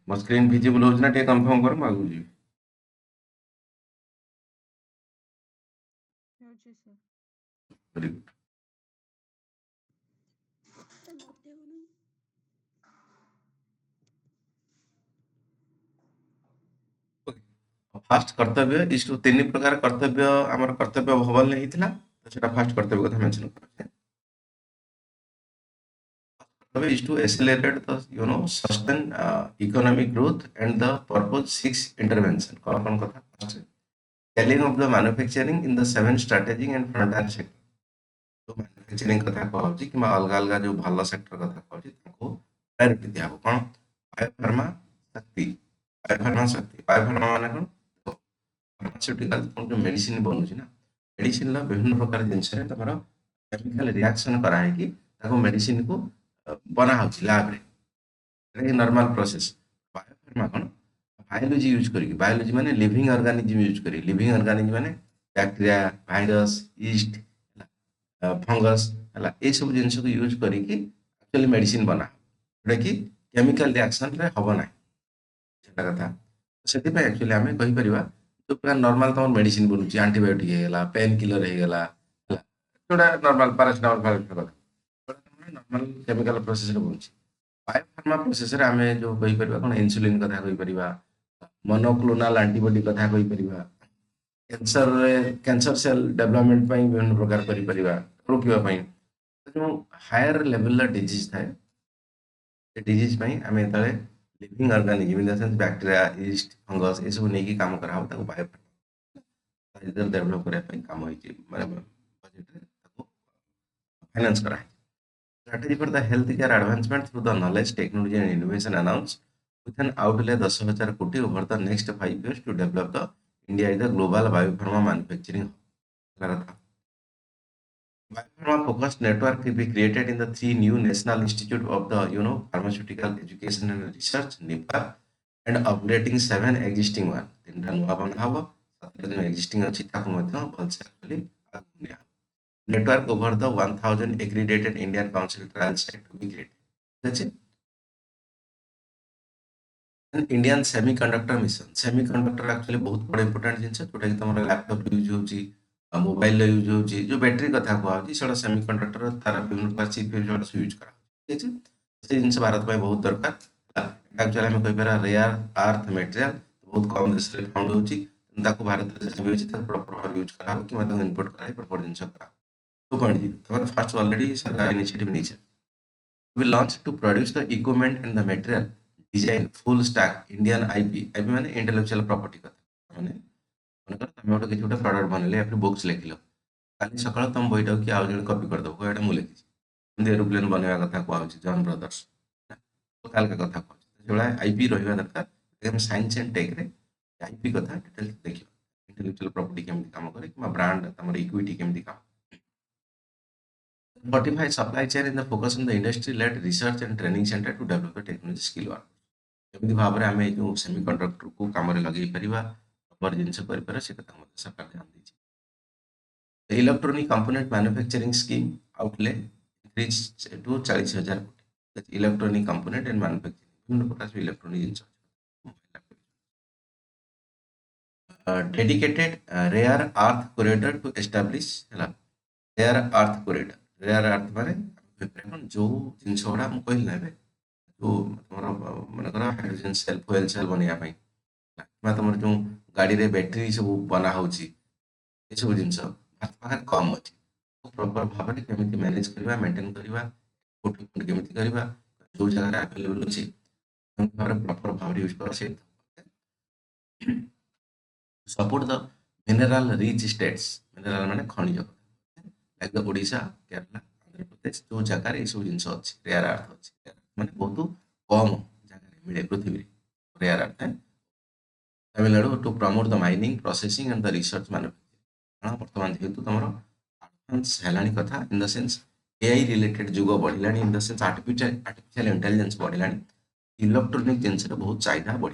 ମୋ screen visible ହଉଛି ନା ଟିକେ କନଫର୍ମ କର ମୁଁ ଆଗକୁ ଯିବି। ହେଉଛି ସାର୍। Very good. ଫାଷ୍ଟ କର୍ତ୍ତବ୍ୟ ଇଷ୍ଟୁ 3 ପ୍ରକାର କର୍ତ୍ତବ୍ୟ ଆମର କର୍ତ୍ତବ୍ୟ ଭବନରେ ହେଇଥିଲା, ତ ସେଟା ଫାଷ୍ଟ କର୍ତ୍ତବ୍ୟ କଥା ମେନସନ କରୁଛେ। Khartavya is to accelerate the sustain economic growth and the purpose 6 intervention कौन कथा first scaling of the manufacturing in the 7 strategic and frontier sector। तो मैन्युफैक्चरिंग कथा कहूँ कि अलग अलग जो भल सेक्टर कथा कहूँ प्रायोरिटी दिया हो कौन बायोफार्मा माने कौन फार्मास्यूटिकल जो मेडिसिन बनूची ना मेडिसिन विभिन्न प्रकार जिनस केमिकल रिएक्शन कराई मेडिसिन को बना होची लैब रे नॉर्मल प्रोसेस। बायोफार्मा कौन बायोलॉजी यूज करी बायोलॉजी माने लिविंग ऑर्गेनिज्म यूज करी लिविंग ऑर्गेनिज्म माने बैक्टीरिया वायरस यीस्ट फंगस है ये सब जिन को यूज करके एक्चुअली मेडिसिन बना जोटा कि केमिकल रिएक्शन रे हब ना सेटा कथा से एक्चुअली आम कहीपर जो पूरा नॉर्मल तुम मेडिसिन बनूची एंटीबायोटिक होगा पेन किलर होगा जोटा normal paracetamol normal chemical process रे बनूची। बायोफार्मा प्रोसेस रे आम जो कहीपर कौन इन्सुलिन कथा कहीपर मोनोक्लोनल एंटीबॉडी कथा कहीपर कैंसर कैंसर सेल डेवलपमेंट विभिन्न प्रकार रोकवाई जो हायर लेवल डिजीज थाए डिजीज आम जो living organism in the sense bacteria yeast fungus ये सब नहीं काम करा बायोफार्मा डेवलप करने काम बजेट फाइनेंस करा strategy for the healthcare advancement through the knowledge, technology and innovation announced with an outlay 10,000 कोटी over the next 5 years to develop the India is the global biopharma manufacturing hub। Biopharma focused network will be created in the 3 new National Institute of the Pharmaceutical Education and Research (NIPA) and updating 7 existing one। 3टा नुआ बना हबो 7टा जो existing अछि ताको मध्ये भलसे actually आगु निया network over the 1000 accredited Indian Council trial site to be created। that's it। Indian semiconductor mission semiconductor actually बहुत बड़ा इंपोर्टेंट जिनस जोटा कि तुम लैपटॉप यूज होची मोबाइल यूज होची जो बैटरी कथा कहूँ से सेमीकंडक्टर तार विभिन्न प्रकार चिप यूज करा ठीक है से जिनस भारत में बहुत दरकार एक्चुअली आम कहीपर रेयर अर्थ मटेरियल बहुत कम देश में फाउंड होची भारत प्रॉपर यूज करा कि इम्पोर्ट करा प्रॉपर जिनस करा तो पॉइंट जी फर्स्ट ऑलरेडी सरकार इनिशिएटिव नहीं will launch to produce the equipment and the material design full stack Indian IP माने intellectual property कथा माने मनकर तुम गोटे किसी गोटे प्रोडक्ट बनले या फिर बुक्स लिखिल काली सकाळ तुम बईटा कि आउ जण कॉपी कर दो कोइटा मु लिखि एमती एरोप्लेन बनवा कथा कहूँ जॉन ब्रदर्स तो काल का कथा कहूँ जो आईपी रहा दरकार हम साइंस एंड टेक रे आईपी कथा डिटेल देखियो इंटेलेक्चुअल प्रॉपर्टी केमती काम करे कि ब्रांड तमर इक्विटी केमती काम fortify supply chain in the focus on the industry-led research and training center to develop the technology skill work। एमती भाव में आम जो सेमीकंडक्टर को काम लगे पार जिनस कर सरकार ध्यान दीजिए। Electronic component manufacturing scheme outlay increase to 40,000 कोटी इलेक्ट्रोनिक कंपोनेंट एंड मैन्युफैक्चरिंग विभिन्न प्रकार इलेक्ट्रोनिक जिनस dedicated rare earth corridor to establish rare earth corridor rare earth माने जो जिनस गुड़ा मुझे कहली ना जो तुम मनकर हाइड्रोजन सेल फुएल सेल बनवाई तुम जो गाड़ी रे बैटेरी सब बना हो सब जिनस भारत पाखे कम अच्छी प्रॉपर भाव में केमी मैनेज करवा मेंटेन करवा केमी करवा जो जगह अवेलेबल अच्छी प्रॉपर भाव यूज कर support the mineral rich states mineral माने खनिज लाइक द ओडिशा केरला आंध्र प्रदेश जो जगह ये सब जिनस अच्छी रेयर अर्थ अच्छी माने बहुत कम जगह मिले पृथ्वी रेयर अर्थ है Tamil Nadu to promote the mining processing and the research manufacturing बर्तमान जेहेतु तुम एडवांस है कथा in the sense AI related जुग बढ़ला in the sense artificial intelligence बढ़ला इलेक्ट्रोनिक जिनस बहुत चाहिदा बढ़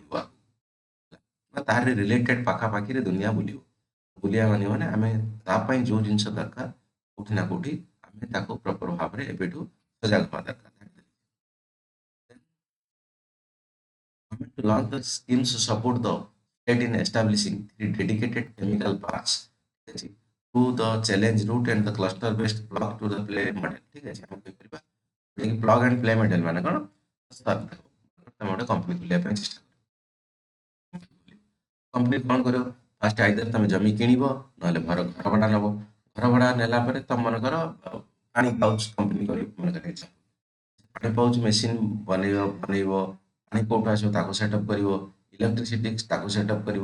तार रिलेटेड पाखापाखि दुनिया बुलियो बुलिया माने आम जो जिनस दरकार कौटी ना कौटी आम प्रॉपर भाव में एवं सजग हवा दरकार to launch the schemes to support the state in establishing 3 dedicated chemical parks to the challenge route and the cluster based plug to the play model ठीक है हम कह परिबा plug and play model माने कोन तमे गोटे कंपनी खोलिया ପାଇଁ ଚେଷ୍टा company कौन करो फास्ट आइदर तुम जमी किणव ना घर भड़ा नब घर भड़ा नेला तुम मनकर पानी पाउच कंपनी मनकर पानी पाउच मेसीन बनइब पानी कौट आसो सेटअप कर इलेक्ट्रिसिटी सेटअप कर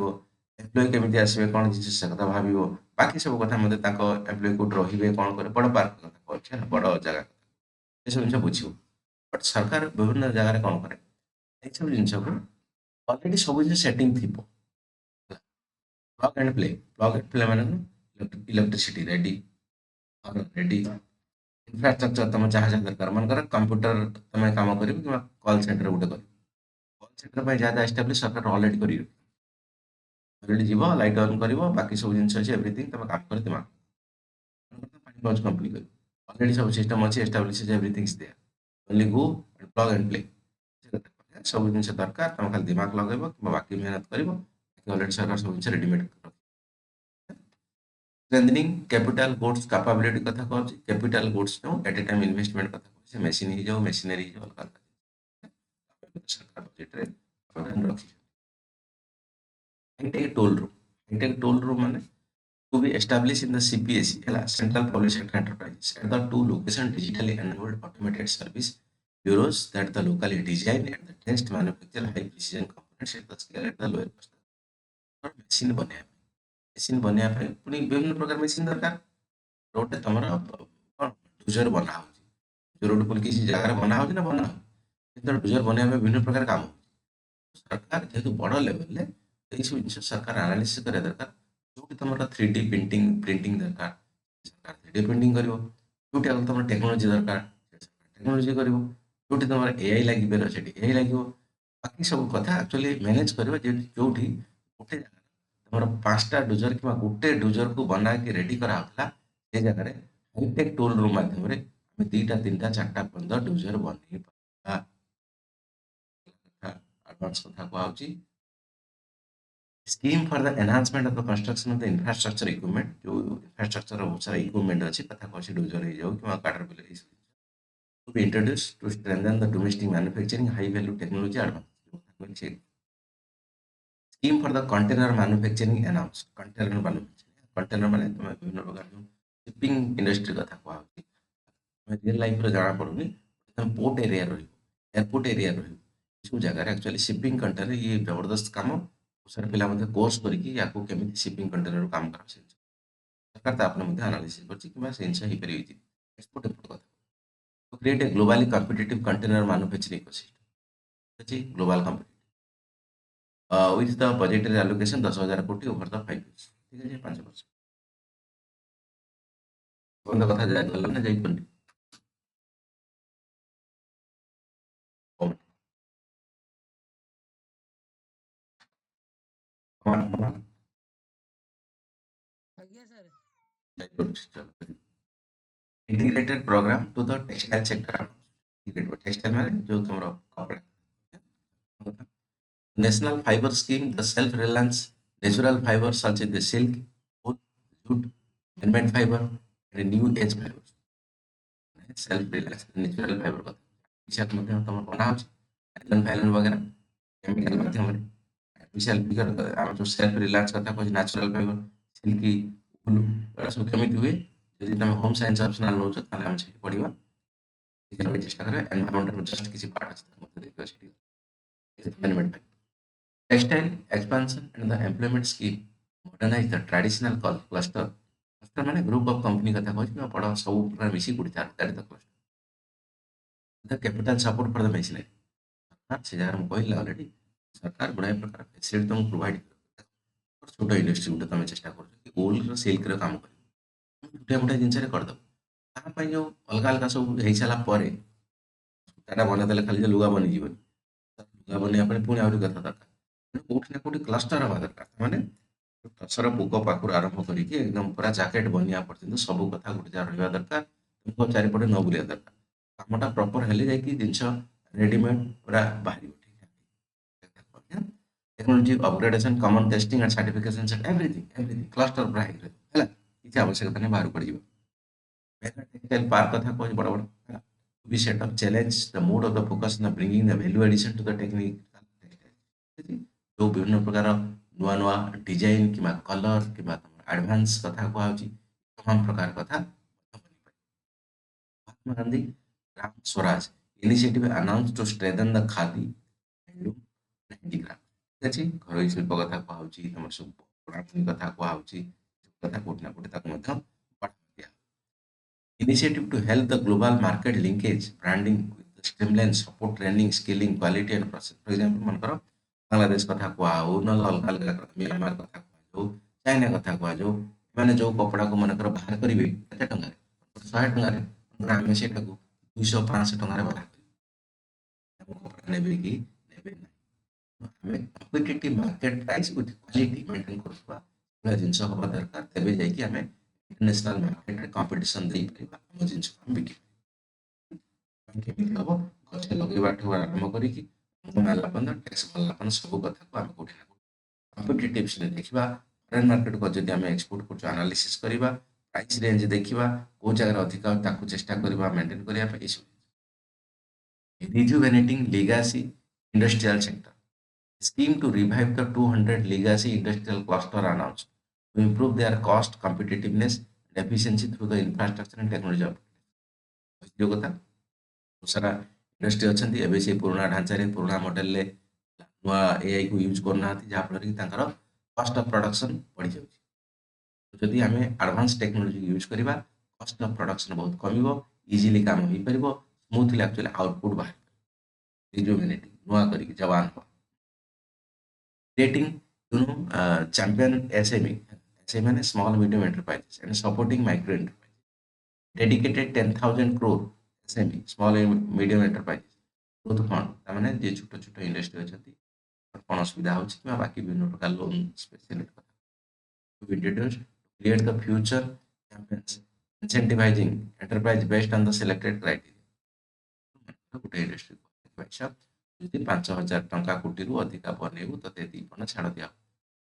एम्प्लॉय केमी आसवे कौन जिन से कथा भाव बाकी सब कथा एम्प्लॉय कौट रे कौन करे बड़ पार्क कथा कहूँ बड़ जगह ये सब जिन बुझे बट सरकार विभिन्न जगह कौन करे ये सब जिन को अलरेडी सब जिन सेटिंग थी plug and play माने इलेक्ट्रिसिटी रेडी और रेडी इंफ्रास्ट्रक्चर तुम जहाँ जहाँ दरकार मन कर कंप्यूटर तुम काम कर कॉल सेंटर गोटे कर कॉल सेंटर पर जहाँ एस्टाब्लिश सरकार ऑलरेडी कर ऑलरेडी जीव लाइट ऑन कर बाकी सब जिन अच्छे एवरीथिंग तुम काम कर दिमाग पानी पाउच कंपनी कर ऑलरेडी सब सिस्टम अच्छी establish everything is there only go and plug and play सब जिन दरकार तुम खाली दिमाग लगे बाकी मेहनत कर ऑलरेडी सरकार सब जिन readymade strengthening capital goods capability कथा कहूँ कैपिटल गुड्स नो एट ए टाइम इन्वेस्टमेंट कथा कहूँ मेसीन ही जाओ मेसीनरी ही जाओ अलग सरकार बजेट रे रखी हाईटेक टोल रूम माने to be established in the CPSE hela Central Public Sector Enterprises at the two location digitally enabled automated service bureaus that the locally design and the test manufacture high precision components at the scale at the lower cost और machine बनिया पुणी विभिन्न प्रकार machine दरकार road तुम dozer बना हो road पुल किसी जगह बना हो ना बना हो डोजर बनया विभिन्न प्रकार काम हो सरकार जेहेतु बड़ लेवल ये सब जिन सरकार एनालिसिस करा दरकार जो तुम 3D प्रिंटिंग दरकार सरकार 3D प्रिंटिंग कर जो तुम टेक्नोलोजी दरकार टेक्नोलोजी कर जो तुम AI लगे AI लगे बाकी सब कथा एक्चुअली मैनेज कर जो गोटे जगह तुम 5टा डोजर कि गोटे डोजर को बना कि रेडी कराला से जगह हाईटेक टोल रूम माध्यम 2टा 3टा 4टा 15 डोजर बन एडवांस कथा कहूँ scheme for the enhancement of the construction of the infrastructure equipment जो इंफ्रास्ट्रक्चर बहुत सारा इक्विपमेंट अच्छी कथा कहूँ डोजर हो जाऊ कि caterpillar to be introduced to strengthen the domestic manufacturing high value technology advance scheme for the container manufacturing announced container माने तुम विभिन्न प्रकार जो शिपिंग इंडस्ट्री कथा कहूँ रियल लाइफ रे जाना पड़ुनी तुम पोर्ट एरिया एयरपोर्ट एरिया सब जगह एक्चुअली शिपिंग कंटेनर ये जबरदस्त काम सारे पिला कोर्स करके या केमी शिपिंग कंटेनर काम कर सरकार तापने एनालिसिस कर एक्सपोर्ट इम्पोर्ट कथा to create a globally competitive container manufacturing ecosystem global competitive with the budgetary allocation 10,000 कोटी over the 5 years ठीक है 5 वर्ष बंद कथा जाय गला ना जाई पन्नी integrated program to the textile sector textile माने जो तुमरो कपड़ा national fibre scheme the self reliance natural fibre such as the silk wool jute element fibre and new age fibre self reliance natural fibre का विषय में तुम बना iron फाइलन वगैरह केमिकल माध्यम रे आर्टिफिशियल फिगर हम जो सेल्फ रिलायंस कथा को नेचुरल फाइबर सिल्की वूल सब केमिकल हुए यदि तुम होम साइंस ऑप्शनल नो छ ताले हम से पढिबा देखिन चेष्टा करे एनवायरनमेंट में जस्ट किसी पार्ट अछि मत देखिबा सेठी environment textile expansion and the employment scheme modernise the traditional cluster माने ग्रुप ऑफ कंपनी कथा कहै कि पढा सब प्रकार मिसी गुडी that the cluster the capital support for the machinery सरकार से जार हम कहले ऑलरेडी सरकार बड़ा प्रकार फैसिलिटी तुम प्रोवाइड कर छोटा इंडस्ट्री गुटे तुम चेष्टा कर कि गोल रो सिल्क रो काम कर गोटे गोटे जिनसे करदेव ताप जो अलग अलग सब हो सारापर सूताटा बनईदे खाली लुगा बनीजी लुगा बनवाई पुणी आहरी कथा दरकार कौटी ना कौटी क्लस्टर हवा दरकार मैंने टसर पोक पाखर आरंभ करके एकदम पूरा जैकेट बनवा पर्यटन सब कथा गोटे जगह रहा दरकार तुमको चारिपटे न बुलिया दरकार कामटा प्रॉपर हेले जाकि जिनस रेडीमेड पूरा बाहर ठीक technology upgradation common testing and certification set everything cluster पूरा है हैला किसी आवश्यकता नहीं बाहर पड़ जिवो मेगा टेक्सटाइल पार्क कथा कहूँ बड़ बड़ हैला we set up challenge the mood of the focus on the bringing the value addition to the technique जो विभिन्न प्रकार नुआ नुआ डिजाइन कि कलर कि एडवांस कथा कहूँ तमाम प्रकार कथा Mahatma Gandhi Gram Swaraj initiative announce to strengthen the khadi handloom handicraft ठीक अच्छे घर शिल्प कथा कहूँ तुम सब बुणाबुणी कथा कहूँ कथा कोटि ना कोटि बढ़ावा दिया initiative to help the global market linkage, branding with the streamline support training, skilling, quality and process. For example, मनकर Bangladesh कथा कुआ हो न अलग अलग म्यांमार कथा कुआ हो चाइना कथा कुआ जो माने जो कपड़ा को मनकर बाहर करिवे केते टंगा रे 100 टंगा रे आमे सेटा को 200 500 टंगा रे बाहर कपड़ा नेबे की नेबे ना आमे competitive market price with quality maintain करबा जिनस हवा दरकार तबे जाई कि आमे इंटरनेशनल मार्केट रे कंपटीशन देई परिबा हम जिनस हम बिकी केमिति हबो गछ लगेबाठू आरंभ करिकी माला बंद टैक्स भरला पन सब कथा को आमे कोठी ना कॉम्पिटिटिव से देखिबा फॉरेन मार्केट को जदि आमे एक्सपोर्ट करछु एनालिसिस करिबा प्राइस रेंज देखिबा को जगह अधिक ताकू चेष्टा करिबा मेंटेन करिया पे issue rejuvenating legacy industrial sector scheme to revive the 200 legacy industrial cluster announced to improve their cost competitiveness and efficiency through the infrastructure and technology upgrades। जो कथा बहुत सारा इंडस्ट्री अच्छी एवं से पुराना ढांचारे पुराना मॉडल ले नुआ एआई को यूज करना जहाँफल कि कस्ट ऑफ प्रोडक्शन बढ़ी जाऊँगी जदि आम एडवांस टेक्नोलोजी यूज करवा कस्ट ऑफ प्रोडक्शन बहुत कम इजिली काम हो पार स्मूथली एक्चुअली आउटपुट बाहर रिजुवेनेटिंग नुआ करके जवान हो creating champion SME माने small medium enterprises and supporting micro enterprises dedicated 10,000 crore SME small and medium enterprises growth fund तामाने जे छोट छोट इंडस्ट्री अछंती कौन असुविधा होछि कि बाकी विभिन्न प्रकार loan special to introduce create the future campaigns incentivizing enterprise based on the selected criteria गोटे इंडस्ट्री पैसा ଯଦି 5,000 ଟଙ୍କା କୋଟିରୁ ଅଧିକା ବନେଇବୁ ତତେ ଏତିକି ଟଙ୍କା ଛାଡ଼ ଦିଆହବ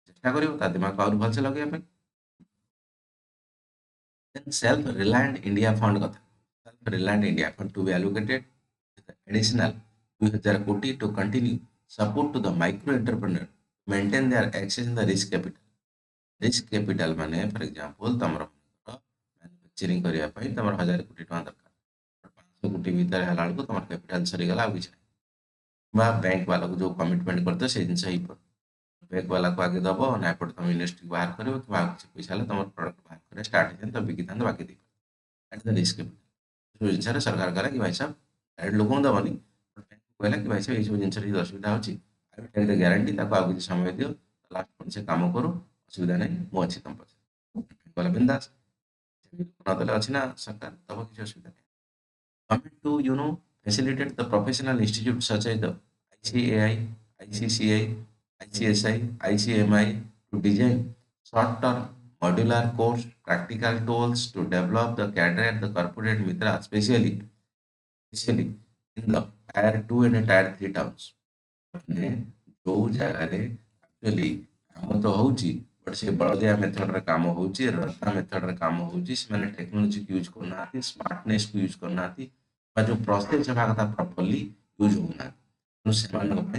ଚେଷ୍ଟା କରିବୁ ତା ଦିମାଗ ଆହୁରି ଭଲସେ ଲଗେଇବା ପାଇଁ then self reliant india fund କଥା self reliant india fund to be allocated additional 2,000 କୋଟି to continue support to the micro entrepreneur maintain their access in the risk capital माने फॉर एग्जांपल तमरो मैन्युफैक्चरिंग करिया ପାଇଁ तमरो 1,000 कोटी टଙ୍କା दरकार 500 कोटी भीतर हला बेलକୁ तमर कैपिटल सरी गला आ किछ बैंक वाला को जो कमिटमेंट करते से जिन ही बैंक वाला को आगे दब ना एपटे तुम इंडस्ट्री बाहर कर कि पैसा तुम प्रोडक्ट बाहर कर स्टार्ट हो तो बिकी था बाकी एट द रिस्क जो जिन सरकार कला कि भाई साहब डायरेक्ट लोक दबनी बैंक कहला कि भाई साहब ये जिन असुविधा होती ग्यारंटी आगे समय दियो लास्ट पॉइंट से काम करो असुविधा नहीं मुझे तुम पचे वाला बिंदास नदेले अच्छी ना सरकार दब किसी असुविधा नहीं government to facilitate the professional institutes such as the ICAI, ICCI, ICSI, ICMI to design short-term modular course, practical tools to develop the cadre and the corporate mitra, especially in the tier 2 and tier 3 towns. ମାନେ ଯୋଉ ଜାଗାରେ actually କାମ ତ ହଉଛି but ସେ ବଳଦିଆ ମେଥଡରେ କାମ ହଉଛି ରତା ମେଥଡରେ କାମ ହଉଛି ସେମାନେ ଟେକ୍ନୋଲୋଜିକୁ ୟୁଜ୍ କରୁନାହାନ୍ତି ସ୍ମାର୍ଟନେସକୁ ୟୁଜ୍ କରୁନାହାନ୍ତି जो प्रोसेस है कथा प्रॉपर्ली यूज होना तेणु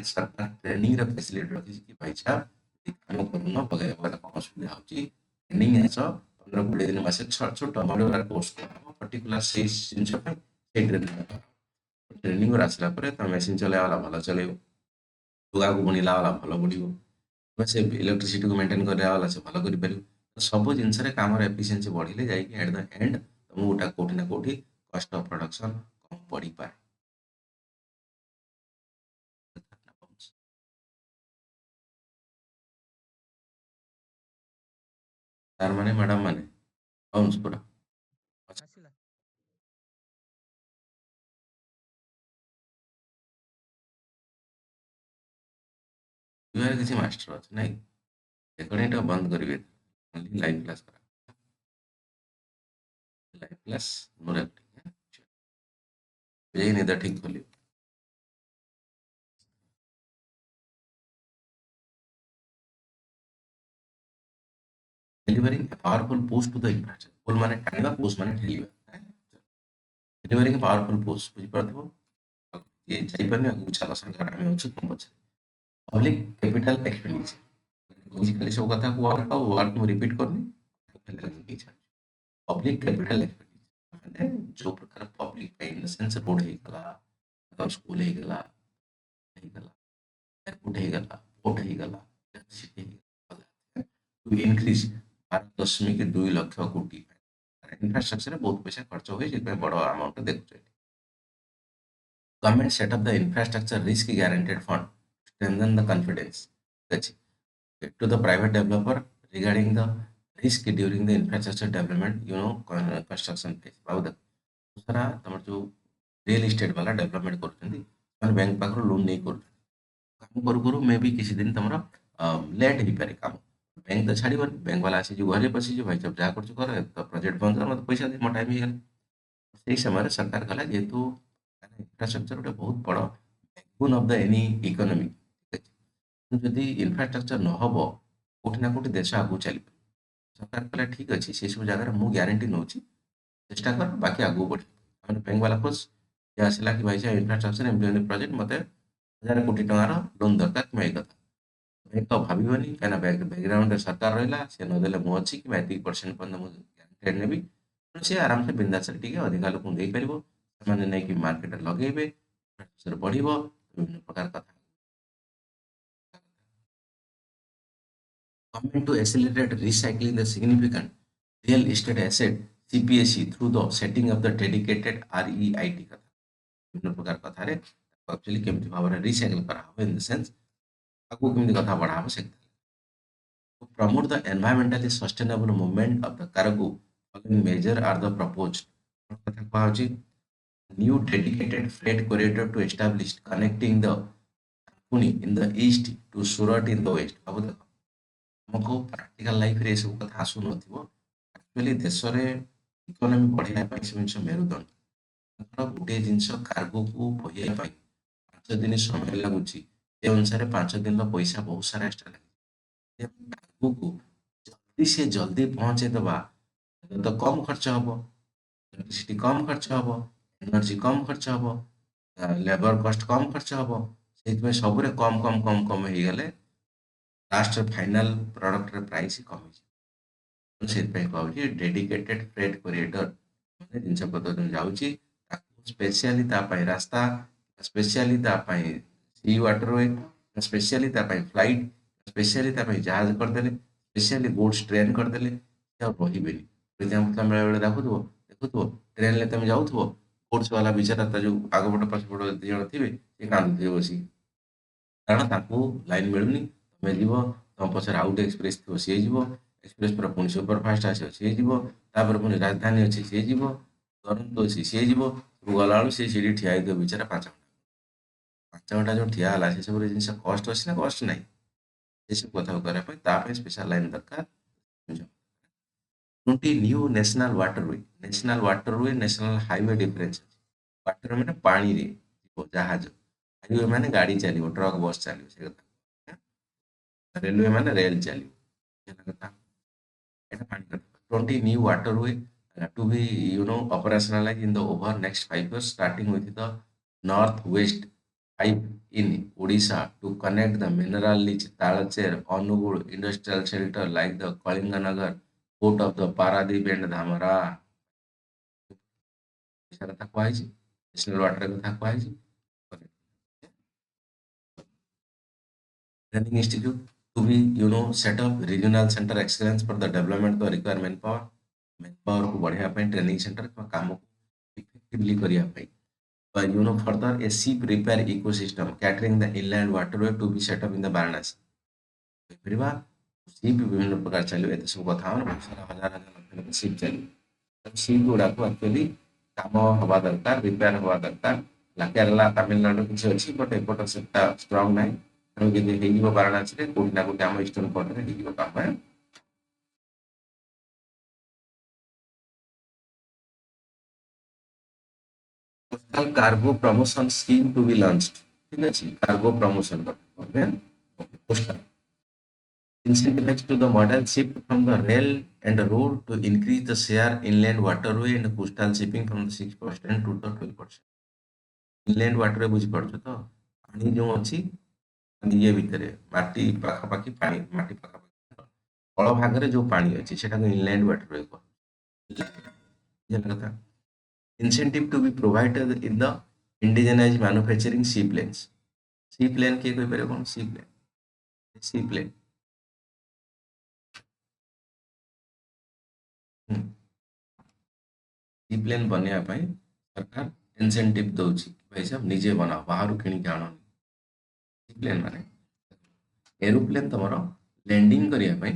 सरकार ट्रेनिंग फैसिलिटी रखी कि भाई साहब काम करूँ बगैर कौन असुविधा होची ट्रेनिंग आस 15-20 दिन मासे छोट मॉड्यूलर कोर्स पर्टिकुलर से जिनस ट्रेनिंग आसला तुम मेसीन चलाइला भल चल लुगा को बुणीला वाला भल बुण से इलेक्ट्रिसिटी को मेंटेन करला वाला से भल कर सब जिनस काम एफिशिएंसी बढ़िले जाइए एट द एंड तुम गोटा कोठी ना कोठी कॉस्ट ऑफ प्रोडक्शन कम पड़ी पाए तार माने मैडम माने बाउंस पूरा ଆସିଲା युआर किसी मास्टर अच्छे नहीं रेकर्डिंग टा बंद करिवे ओनली लाइव क्लास करा लाइव क्लास नो रेकर्डिंग ये नहीं तो ठीक खोलियो delivering a powerful push to the infrastructure. Pull माने टानिबा, push माने ठेलिबा. delivering a powerful push ବୁଝିପାରୁଥିବ ये ଯାଇପାରୁନି ଆଗକୁ ଚାଲ ସରକାର ଆମେ ଅଛୁ ତୁମ ପଛରେ. ପବ୍ଲିକ କ୍ୟାପିଟାଲ ଏକ୍ସପେଣ୍ଡିଚର ଫିଜିକାଲି ସବୁ କଥା କୁହ ଆଉ ୱାର୍ଡ ମୁଁ ରିପିଟ୍ କରୁନି ପବ୍ଲିକ କ୍ୟାପିଟାଲ ଏକ୍ସପେଣ୍ଡିଚର ମାନେ ଯୋଉ ପ୍ରକାର ପବ୍ଲିକ ପାଇଁ ଇନ ଦ ସେନ୍ସ ରୋଡ ହେଇଗଲା ସ୍କୁଲ ହେଇଗଲା ହେଇଗଲା ଏୟାରପୋର୍ଟ ହେଇଗଲା ପୋର୍ଟ ହେଇଗଲା ଇଲେକ୍ଟ୍ରିସିଟି ହେଇଗଲା ଟୁ ଇନକ୍ରିଜ 12.2 ଲକ୍ଷ କୋଟି ଇନଫ୍ରାଷ୍ଟ୍ରକ୍ଚରରେ ବହୁତ ପଇସା ଖର୍ଚ୍ଚ ହୁଏ ସେଥିପାଇଁ ବଡ ଆମାଉଣ୍ଟ ଦେଖୁଛୁ Government set up the infrastructure risk guaranteed fund to strengthen the confidence ଅଛି, to the private developer regarding the risk during the infrastructure development, construction phase. ଆଉ ଦେଖ ସାରା ତମର ଯୋଉ ରିଏଲ ଇଷ୍ଟେଟ ବାଲା ଡେଭଲପମେଣ୍ଟ କରୁଛନ୍ତି ସେମାନେ ବ୍ୟାଙ୍କ ପାଖରୁ ଲୋନ୍ ନେଇ କରୁଛନ୍ତି କାମ କରୁ କରୁ ମେ ବି କିଛି ଦିନ ତମର ଲେଟ୍ ହେଇପାରେ କାମ ବ୍ୟାଙ୍କ ତ ଛାଡ଼ିବନି ବ୍ୟାଙ୍କ ବାଲା ଆସିଯିବ ଘରେ ପଶିଯିବ ଭାଇ ଯାହା କରୁଛୁ କର ତ ପ୍ରୋଜେକ୍ଟ ବନ୍ଦ କର ମୋତେ ପଇସା ଦିଅ ମୋ ଟାଇମ୍ ହେଇଗଲା ସେଇ ସମୟରେ ସରକାର କଲା ଯେହେତୁ ଇନଫ୍ରାଷ୍ଟ୍ରକ୍ଚର ଗୋଟେ ବହୁତ ବଡ଼ ବ୍ୟାକବୋନ୍ ଅଫ୍ ଦ ଏନି ଇକୋନୋମି ଯଦି ଇନଫ୍ରାଷ୍ଟ୍ରକ୍ଚର ନ ହବ କୋଉଠି ନା କୋଉଠି ଦେଶ ଆଗକୁ ଚାଲିବ ସରକାର କହିଲା ଠିକ ଅଛି ସେସବୁ ଜାଗାରେ ମୁଁ ଗ୍ୟାରେଣ୍ଟି ନେଉଛି ଚେଷ୍ଟା କର ବାକି ଆଗକୁ ବଢିବ ଆମେ ବ୍ୟାଙ୍କ ବାଲା ଖୋଜ ଯେ ଆସିଲା କି ଭାଇ ଇନଫ୍ରାଷ୍ଟ୍ରକ୍ଚର ଏମିତି ପ୍ରୋଜେକ୍ଟ ମୋତେ 1000 କୋଟି ଟଙ୍କାର ଲୋନ୍ ଦରକାର କିମ୍ବା ଏଇ କଥା ବ୍ୟାଙ୍କ ତ ଭାବିବନି କାହିଁକିନା ବ୍ୟାକଗ୍ରାଉଣ୍ଡରେ ସରକାର ରହିଲା ସେ ନଦେଲେ ମୁଁ ଅଛି କିମ୍ବା ଏତିକି ପରସେଣ୍ଟ ପର୍ଯ୍ୟନ୍ତ ମୁଁ ଗ୍ୟାରେଣ୍ଟି ନେବି ତେଣୁ ସେ ଆରାମସେ ବିନ୍ଦାସରେ ଟିକେ ଅଧିକା ଲୋକଙ୍କୁ ଦେଇପାରିବ ସେମାନେ ନେଇକି ମାର୍କେଟରେ ଲଗେଇବେ ଇନଫ୍ରାଷ୍ଟ୍ରକ୍ଚର ବଢିବ ବିଭିନ୍ନ ପ୍ରକାର କଥା Government to accelerate recycling the significant real estate asset CPSE through the setting of the dedicated REIT କଥା ବିଭିନ୍ନ ପ୍ରକାର କଥାରେ ଆକ୍ଚୁଆଲି କେମିତି ଭାବରେ ରିସାଇକେଲ କରାହବ ଇନ୍ ଦ ସେନ୍ସ ଆଗକୁ କେମିତି କଥା ବଢାହବ ସେ to promote the environmentally sustainable movement of the cargo following measure are the proposed କଥା କୁହାଯାଉଛି new dedicated freight corridor to establish connecting the Pune in the east to Surat in the west ଭାବୁ ଦେଖ ଆମକୁ practical ଲାଇଫରେ ଏସବୁ କଥା ଆସୁନଥିବ actually ଦେଶରେ economy ବଢିବା ପାଇଁ ସବୁ ଜିନିଷ ମେରୁଦଣ୍ଡ ତାଙ୍କର ଗୋଟିଏ ଜିନିଷ କାର୍ଗୋକୁ ବୋହିବା ପାଇଁ 5 ଦିନ ସମୟ ଲାଗୁଛି ସେ ଅନୁସାରେ 5 ଦିନର ପଇସା ବହୁତ ସାରା ଏକ୍ସଟ୍ରା ଲାଗେ କାର୍ଗୋକୁ ଜଲ୍ଦି ସେ ଜଲ୍ଦି ପହଞ୍ଚେଇ ଦେବା ତ କମ ଖର୍ଚ୍ଚ ହବ ଇଲେକ୍ଟ୍ରିସିଟି କମ ଖର୍ଚ୍ଚ ହବ ଏନର୍ଜି କମ ଖର୍ଚ୍ଚ ହବ ଲେବର କଷ୍ଟ କମ ଖର୍ଚ୍ଚ ହବ ସେଇଥିପାଇଁ ସବୁରେ କମ କମ କମ କମ ହେଇଗଲେ ଲାଷ୍ଟ ଫାଇନାଲ ପ୍ରଡକ୍ଟର ପ୍ରାଇସ୍ କମିଯିବ ସେଥିପାଇଁ କହୁଛି ଡେଡିକେଟେଡ ଫ୍ରେଟ୍ କରିଡର ମାନେ ଜିନିଷ ପତ୍ର ଯାଉଛି ତାକୁ ସ୍ପେଶିଆଲି ତା ପାଇଁ ରାସ୍ତା ସ୍ପେଶିଆଲି ତା ପାଇଁ ସି ୱାଟରୱେ ସ୍ପେଶିଆଲି ତା ପାଇଁ ଫ୍ଲାଇଟ୍ ସ୍ପେଶିଆଲି ତା ପାଇଁ ଜାହାଜ କରିଦେଲେ ସ୍ପେଶିଆଲି ଗୁଡ୍ସ ଟ୍ରେନ୍ କରିଦେଲେ ସେ ଆଉ ରହିବେନି ଏକ୍ସାମ୍ପଲ ତମେ ବେଳେବେଳେ ଦେଖୁଥିବ ଟ୍ରେନରେ ତମେ ଯାଉଥିବ ଗୁଡ୍ସ ବାଲା ବିଚାରା ତା ଯୋଉ ଆଗପଟ ପଛପଟ 2 ଜଣ ଥିବେ ସେ କାନ୍ଦୁଥିବେ ବସିକି କାରଣ ତାଙ୍କୁ ଲାଇନ ମିଳୁନି ତମେ ଯିବ ତମ ପଛରେ ଆଉ ଗୋଟେ ଏକ୍ସପ୍ରେସ ଥିବ ସିଏ ଯିବ ଏକ୍ସପ୍ରେସ ପରେ ପୁଣି ସୁପରଫାଷ୍ଟ ଆସିବ ସିଏ ଯିବ ତାପରେ ପୁଣି ରାଜଧାନୀ ଅଛି ସିଏ ଯିବ ଦୁରନ୍ତୋ ଅଛି ସିଏ ଯିବ ସବୁ ଗଲାବେଳକୁ ସେ ସେଠି ଠିଆ ହେଇଥିବ ବିଚାରା 5 ଘଣ୍ଟା ଯୋଉ ଠିଆ ହେଲା ସେ ସବୁ ଜିନିଷ କଷ୍ଟ ଅଛି ନା କଷ୍ଟ ନାହିଁ ଏସବୁ କଥା କରିବା ପାଇଁ ତା ପାଇଁ ସ୍ପେଶାଲ ଲାଇନ ଦରକାର 20 new national waterway national highway difference ଅଛି ୱାଟର ମାନେ ପାଣିରେ ଯିବ ଜାହାଜ ହାଇୱେ ମାନେ ଗାଡି ଚାଲିବ ଟ୍ରକ୍ ବସ୍ ଚାଲିବ ସେ କଥା रेलवे माने रेल चालियो ଏଟା କଥା ଏଟା ପାଣି କଥା 20 new waterway to be operationalized in the over next 5 years starting with the northwest pipe in Odisha to connect the mineral rich Talcher Onugul industrial shelter like the Kalinganagar port of the Paradip and Dhamara ଏଟା କଥା କୁହାଯାଇଛି national water କଥା କୁହାଯାଇଛି training institute to be set up regional center excellence for the development of require manpower को बढ़ाया ପାଇଁ training center काम को effectively କରିବା ପାଇଁ further a ship repair ecosystem catering the inland waterway to be set up in the Varanasi କହିପାରିବା ship ବିଭିନ୍ନ ପ୍ରକାର ଚାଲିବ ଏତେ ସବୁ କଥା ଆମର ବହୁତ ସାରା ହଜାର ହଜାର ଲକ୍ଷ ship ଚାଲିବ ship ଗୁଡାକୁ actually କାମ ହବା ଦରକାର ରିପେୟାର ହବା ଦରକାର କେରଲା ତାମିଲନାଡୁ କିଛି ଅଛି ବଟ୍ ଏପଟ ସେଟା ଷ୍ଟ୍ରଙ୍ଗ ନାହିଁ ତେଣୁ ଯଦି ହେଇଯିବ ବାରାଣାସୀରେ କୋଉଠି ନା କୋଉଠି ଆମ ଇଷ୍ଟର୍ଣ୍ଣ ପଟରେ ହେଇଯିବ କାମ coastal cargo promotion scheme to be launched ঠিক আছে কার্গো প্রমোশন করবে coastal Incentivize to the model shift from the rail and road to increase the share inland waterway and coastal shipping from the 6% to the 12%. Inland waterway ବୁଝିପାରୁଛ ତ ପାଣି ଯେଉଁ ଅଛି ଇଏ ଭିତରେ ମାଟି ପାଖାପାଖି ପାଣି ମାଟି ପାଖାପାଖି ତଳ ଭାଗରେ ଯୋଉ ପାଣି ଅଛି ସେଟାକୁ ଇନଲାଣ୍ଡ ୱାଟରୱେ କୁହାଯାଏ କଥା incentive to be provided in the indigenized manufacturing seaplanes. Seaplane କିଏ କହିପାରିବ କଣ seaplane seaplane ବନେଇବା ପାଇଁ ସରକାର ଇନସେଣ୍ଟିଭ ଦଉଛି ଭାଇ ସାହେବ ନିଜେ ବନାଅ ବାହାରୁ କିଣିକି ଆଣନି seaplane ମାନେ ଏରୋପ୍ଲେନ୍ ତମର ଲ୍ୟାଣ୍ଡିଂ କରିବା ପାଇଁ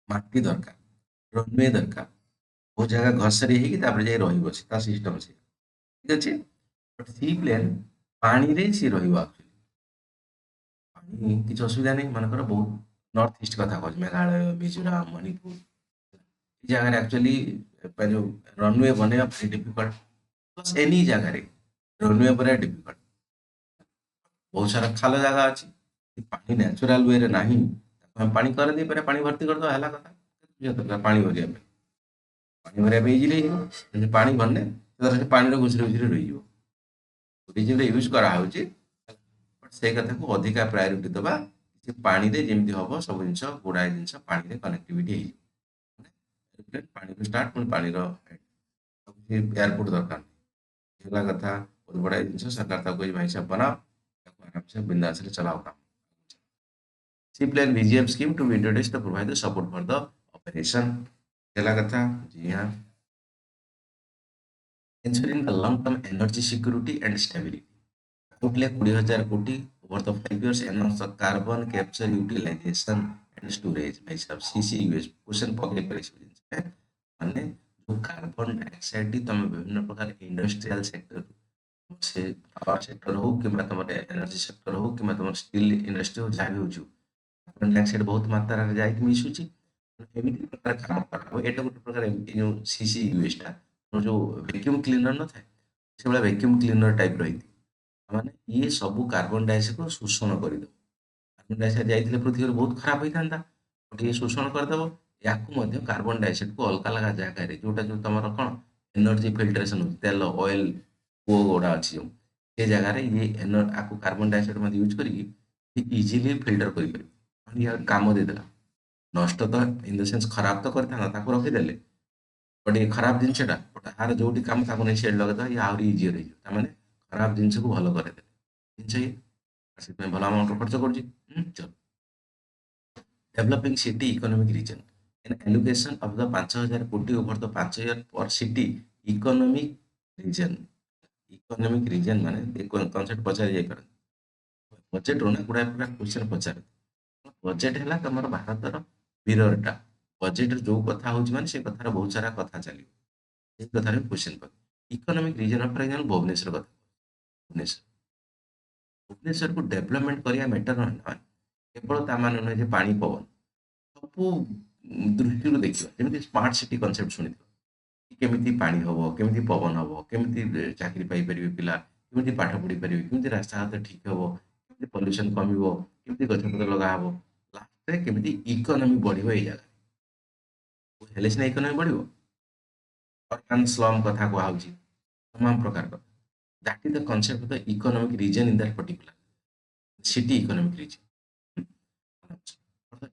ମାଟି ଦରକାର ରନୱେ ଦରକାର ବହୁତ ଜାଗା ଘଷରି ହେଇକି ତାପରେ ଯାଇ ରହିବ ସେ ତା ସିଷ୍ଟମ ସେ ଠିକ ଅଛି ବଟ୍ seaplane ପାଣିରେ ସିଏ ରହିବ ଆକ୍ଚୁଆଲି ପାଣି କିଛି ଅସୁବିଧା ନାହିଁ ମନେକର ବହୁତ ନର୍ଥ ଇଷ୍ଟ କଥା କହୁଛି ମେଘାଳୟ ମିଜୋରାମ ମଣିପୁର ଏ ଜାଗାରେ ଆକ୍ଚୁଆଲି ଯୋଉ ରନୱେ ବନେଇବା ଭାରି ଡିଫିକଲ୍ଟ ପ୍ଲସ୍ ଏନି ଜାଗାରେ ରନୱେ ବନେଇବା ଡିଫିକଲ୍ଟ ବହୁତ ସାରା ଖାଲ ଜାଗା ଅଛି ପାଣି ନ୍ୟାଚୁରାଲ ୱେରେ ନାହିଁ ତାକୁ ଆମେ ପାଣି କରିଦେଇପାରିବା ପାଣି ଭର୍ତ୍ତି କରିଦେବା ହେଲା କଥା ପାଣି ଭରିବା ପାଇଁ ପାଣି ଭରିବା ପାଇଁ ଇଜିଲି ହେଇଯିବ ଯଦି ପାଣି ଭରିଲେ ସେ ପାଣିର ଘୁଷୁରି ଘୁଷୁରି ରହିଯିବ ରିଜିମରେ ୟୁଜ୍ କରାହେଉଛି ବଟ୍ ସେଇ କଥାକୁ ଅଧିକା ପ୍ରାୟୋରିଟି ଦେବା ସେ ପାଣିରେ ଯେମିତି ହବ ସବୁ ଜିନିଷ ଗୁଡ଼ାଏ ଜିନିଷ ପାଣିରେ କନେକ୍ଟିଭିଟି ହେଇଯିବ ଏରୋପ୍ଲେନ୍ ପାଣିରୁ ଷ୍ଟାର୍ଟ ପୁଣି ପାଣିର ଏୟାରପୋର୍ଟ ଦରକାର ନାହିଁ ହେଲା କଥା ବହୁତ ବଢ଼ିଆ ଜିନିଷ ସରକାର ତାକୁ କହୁଛି ଭାଇ ସାହେବ ବନାଅ ତାକୁ ଆରାମସେ ବିନ୍ଦାସରେ ଚଲାଅ କାମ seaplane VGF scheme to be introduced to provide the support for the operation ହେଲା କଥା जी हाँ ensuring the long-term energy security and stability. Outlay 20,000 कोटी over the 5 years enhance the carbon capture utilization and storage by sub CCUS question पकड़े पड़े सब जिनिस है माने जो कार्बन डाइऑक्साइड तमे विभिन्न प्रकार इंडस्ट्रियल सेक्टर से पावर सेक्टर हो कि तुम एनर्जी सेक्टर हो कि तुम स्टील इंडस्ट्री हो जहाँ भी हो कार्बन डाइऑक्साइड बहुत मात्रा रे जाई मिसुची एमिति प्रकार काम करा एटा गोटे प्रकार जो CCUS टा जो वैक्यूम क्लीनर न थाए से बड़ा वैक्यूम क्लीनर टाइप रही माने ये सब कार्बन डाइऑक्साइड को शोषण करदे कार्बन डाइऑक्साइड जाइए पृथ्वी बहुत खराब होता बट ये शोषण करदेव या कार्बन डाइऑक्साइड को अलग अलग जगह जोटा जो तुम कौन एनर्जी फिल्ट्रेशन हो तेल ऑयल कूओ गुड़ा अच्छी जो से जगह ये आपको कार्बन डाइऑक्साइड यूज करके इजिली फिल्टर कर काम देदेला नष्ट तो इन द सेंस खराब तो करता रखीदे बट ये खराब जिनसा बट यार जो काम नहीं सेड लगेद ये आहरी इजी रही खराब जिनस को भल कर जिनस ये भल अमाउंट खर्च कर चलो developing city economic region an allocation of the 5,000 कोटी ओवर द 5 ईयर पर सिटी इकोनॉमिक रीजन माने कॉन्सेप्ट पचार जाई पर बजेट रो ना गुडा पूरा क्वेश्चन पचार बजेट है तुम भारतर मिररटा बजेट जो कथा हो से कथार बहुत सारा कथा चलो ये कथार क्वेश्चन कर economic region for example Bhubaneswar कथा भुवनेश्वर को डेवलपमेंट करिया मैटर ना केवल ता मान नुहे पानी पवन सब दृष्टि देखिए जमी स्मार्ट सिटी कनसेप्ट शुणी केमी पानी हम केमी पवन हम केमी चाकरी पाइपर पिला केमी पाठ पढ़ी पारे केमी रास्ता घाट ठीक हम केमी पल्यूशन कम केमी गछपत लगा लास्ट केमी इकोनॉमी बढ़ो ये जगह हेल्ले सीना इकोनॉमी बढ़ो अर्बान स्लम कथा कहुच्छी तमाम प्रकार that is the concept of the economic region in that particular city economic region.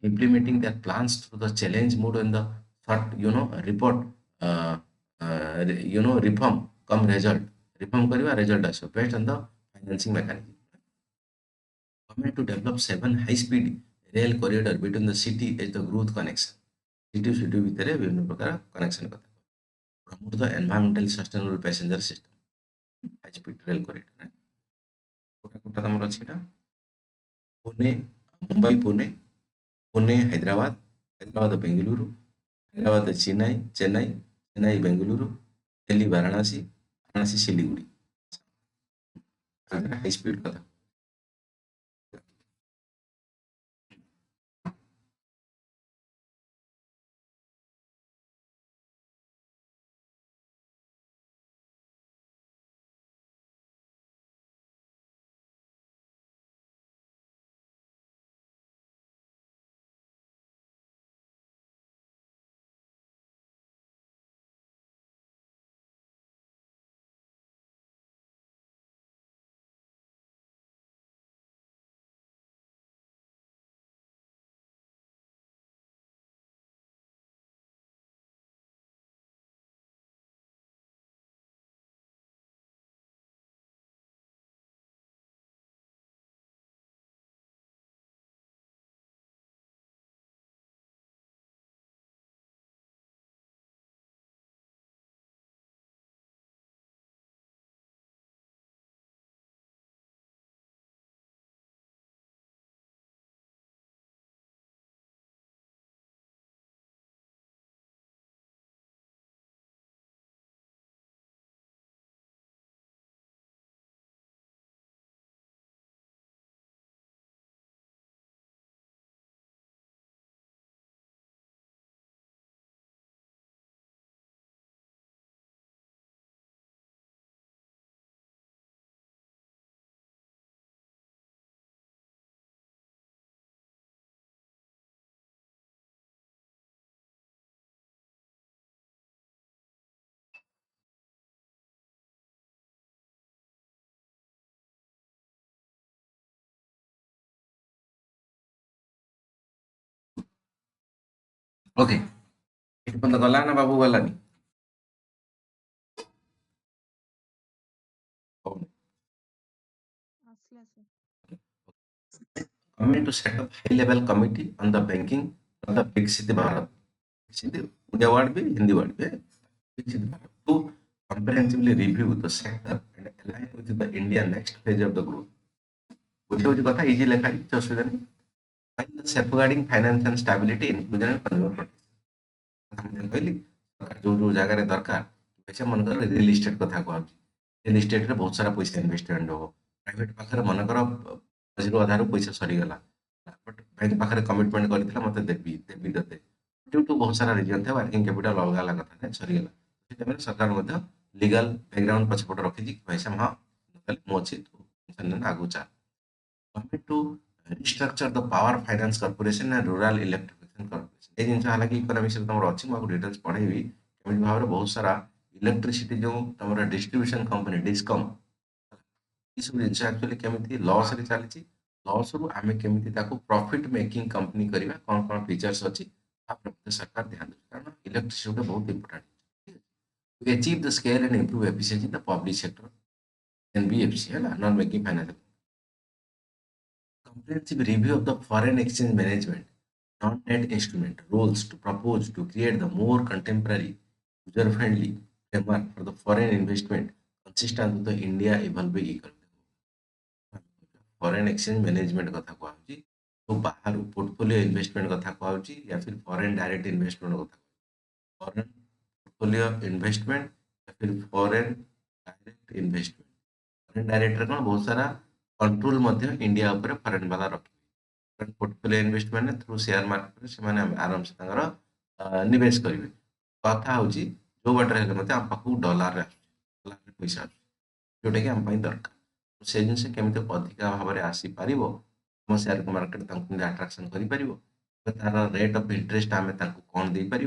Implementing their plans through the challenge mode in the third, report, reform come result. Reform kariba result also based on the financing mechanism. Government to develop 7 high-speed rail corridor between the city as the growth connection. City ଭିତରେ ବିଭିନ୍ନ ପ୍ରକାର connection କଥା promote the environmental sustainable passenger system. high-speed rail corridor. କୋଟା ତମର ଅଛି ଏଟା Pune Mumbai Pune Hyderabad Bengaluru Hyderabad Chennai Chennai Bengaluru Delhi Varanasi Siliguri high speed कथा okay ଏଠି ପର୍ଯ୍ୟନ୍ତ ଗଲା ନା ବାବୁ ଗଲାନି? ହଉନି। ଆସିଲା sir. Coming to set up high level committee on the banking of the विकसित भारत, विकसित उड़िया वर्ड भी हिंदी वर्ड भी है, विकसित Bharat to comprehensively review the sector and align with the India next phase of the growth। ବୁଝି ହଉଛି କଥା, ଇଜି ଲେଖା ହେଇଛି, କିଛି ଅସୁବିଧା ନାହିଁ। While the safeguarding finance and stability inclusion and consumer protection। ମୁଁ କହିଲି ଯୋଉ ଯୋଉ ଜାଗାରେ ଦରକାର ପଇସା, ମନେକର ରିଏଲ ଇଷ୍ଟେଟ କଥା କୁହାହଉଛି, ରିଏଲ ଇଷ୍ଟେଟରେ ବହୁତ ସାରା ପଇସା ଇନଭେଷ୍ଟମେଣ୍ଟ ହବ। ପ୍ରାଇଭେଟ ପାଖରେ ମନେକର ମଝିରୁ ଅଧାରୁ ପଇସା ସରିଗଲା, ବଟ୍ ବ୍ୟାଙ୍କ ପାଖରେ କମିଟମେଣ୍ଟ କରିଥିଲା ମତେ ଦେବି ଦେବି ତତେ, ଯୋଉଠୁ ବହୁତ ସାରା ରିଜନ ଥାଏ, ୱାର୍କିଂ କ୍ୟାପିଟାଲ ଅଲଗା ଅଲଗା କଥା ଥାଏ, ସରିଗଲା। ସେଥିପାଇଁ ସରକାର ମଧ୍ୟ ଲିଗାଲ ବ୍ୟାକଗ୍ରାଉଣ୍ଡ ପଛପଟ ରଖିଛି କି ପଇସା ହଁ ମୁଁ ଅଛି, ତୁ ଆଗକୁ ଚାଲ। Coming to restructure the power finance corporation and rural electrification corporation, এই ଜିନିଷ ହେଲା କି ଇକୋନୋମିକ୍ସରେ ତମର ଅଛି, ମୁଁ ଆକୁ ଡିଟେଲ୍ସ ପଢେଇବି କେମିତି ଭାବରେ ବହୁତ ସାରା ଇଲେକ୍ଟ୍ରିସିଟି ଯୋଉ ତମର ଡିଷ୍ଟ୍ରିବ୍ୟୁସନ କମ୍ପାନୀ ଡିସ୍କମ୍, ଏସବୁ ଜିନିଷ ଆକ୍ଚୁଆଲି କେମିତି ଲସ୍ରେ ଚାଲିଛି, ଲସ୍ରୁ ଆମେ କେମିତି ତାକୁ ପ୍ରଫିଟ୍ ମେକିଂ କମ୍ପାନୀ କରିବା, କ'ଣ କ'ଣ ଫିଚର୍ସ ଅଛି, ତା ପ୍ରତି ସରକାର ଧ୍ୟାନ ଦେଉଛି। କାରଣ ଇଲେକ୍ଟ୍ରିସିଟି ଗୋଟେ ବହୁତ important. To achieve the scale and improve efficiency, the public sector NBFC ହେଲା non banking financial comprehensive review of the foreign exchange management non-net instrument rules to propose to create the more contemporary user-friendly framework for the foreign investment consistent with the India evolving economy। Foreign exchange management कथा कहूँ, तो बाहर portfolio investment कथा कहूँ, या फिर foreign direct investment कथा, foreign portfolio investment या फिर foreign direct investment. Foreign direct कौन बहुत सारा कंट्रोल मध्य इंडिया ऊपर फॉरेन वाला रखे, portfolio investment through share market से आराम से निवेश करेंगे। कथा हूँ जो बाटर हेल्ले मत आम पाखु डॉलर पैसा जोटा कि आम दरकार, से जिनसे केमी अधिका भाव में आसीपर आम शेयर मार्केट आट्राक्शन कर तार रेट ऑफ इंटरेस्ट आम कौन दे पार,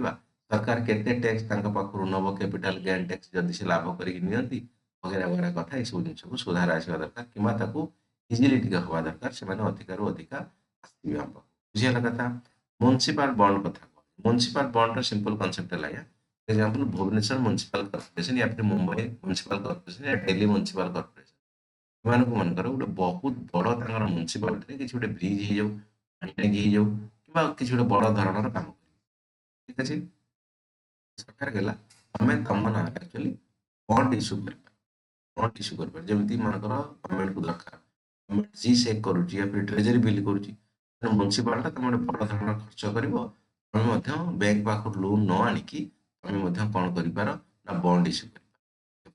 सरकार केते टैक्स पाखु नब, कैपिटल गेन टैक्स जदि से लाभ करके नियंती वगैरह वगैरह कथा, ये सब जिन को सुधार आसवा दरकार कि इजिली टिके हवा दरकार, से अधिकार अधिका आसवे आम पाखु। बुझीगला कथा। म्युनिसिपल बॉन्ड कथा, म्युनिसिपल बॉन्ड सिंपल कॉन्सेप्ट है एग्जांपल भुवनेश्वर म्युनिसिपल कॉर्पोरेशन या फिर मुंबई म्युनिसिपल कॉर्पोरेशन या दिल्ली म्युनिसिपल कॉर्पोरेशन, ସେମାନଙ୍କୁ ମନେକର ଗୋଟେ ବହୁତ ବଡ଼ ତାଙ୍କର ମ୍ୟୁନିସିପାଲିଟିରେ କିଛି ଗୋଟେ ବ୍ରିଜ୍ ହେଇଯାଉ, ପାଣି ଟାଙ୍କି ହେଇଯାଉ, କିମ୍ବା କିଛି ଗୋଟେ ବଡ଼ ଧରଣର କାମ କରିବେ, ଠିକ ଅଛି। ସରକାର କହିଲା ତମେ ତମ ନାଁରେ ଆକ୍ଚୁଆଲି ବଣ୍ଡ ଇସ୍ୟୁ କରିପାର, ବଣ୍ଡ ଇସ୍ୟୁ କରିପାର, ଯେମିତି ମନେକର ଗଭର୍ଣ୍ଣମେଣ୍ଟକୁ ଦରକାର, ଗଭର୍ଣ୍ଣମେଣ୍ଟ ଜି ସେକ୍ କରୁଛି या फिर ट्रेजरी बिल କରୁଛି, म्युनिसिପାଲଟା ତମେ ଗୋଟେ ବଡ଼ ଧରଣର ଖର୍ଚ୍ଚ କରିବ, ତମେ ମଧ୍ୟ ବ୍ୟାଙ୍କ ପାଖରୁ ଲୋନ୍ ନ ଆଣିକି ତମେ ମଧ୍ୟ କ'ଣ କରିପାର ନା ବଣ୍ଡ ଇସ୍ୟୁ କରିପାର।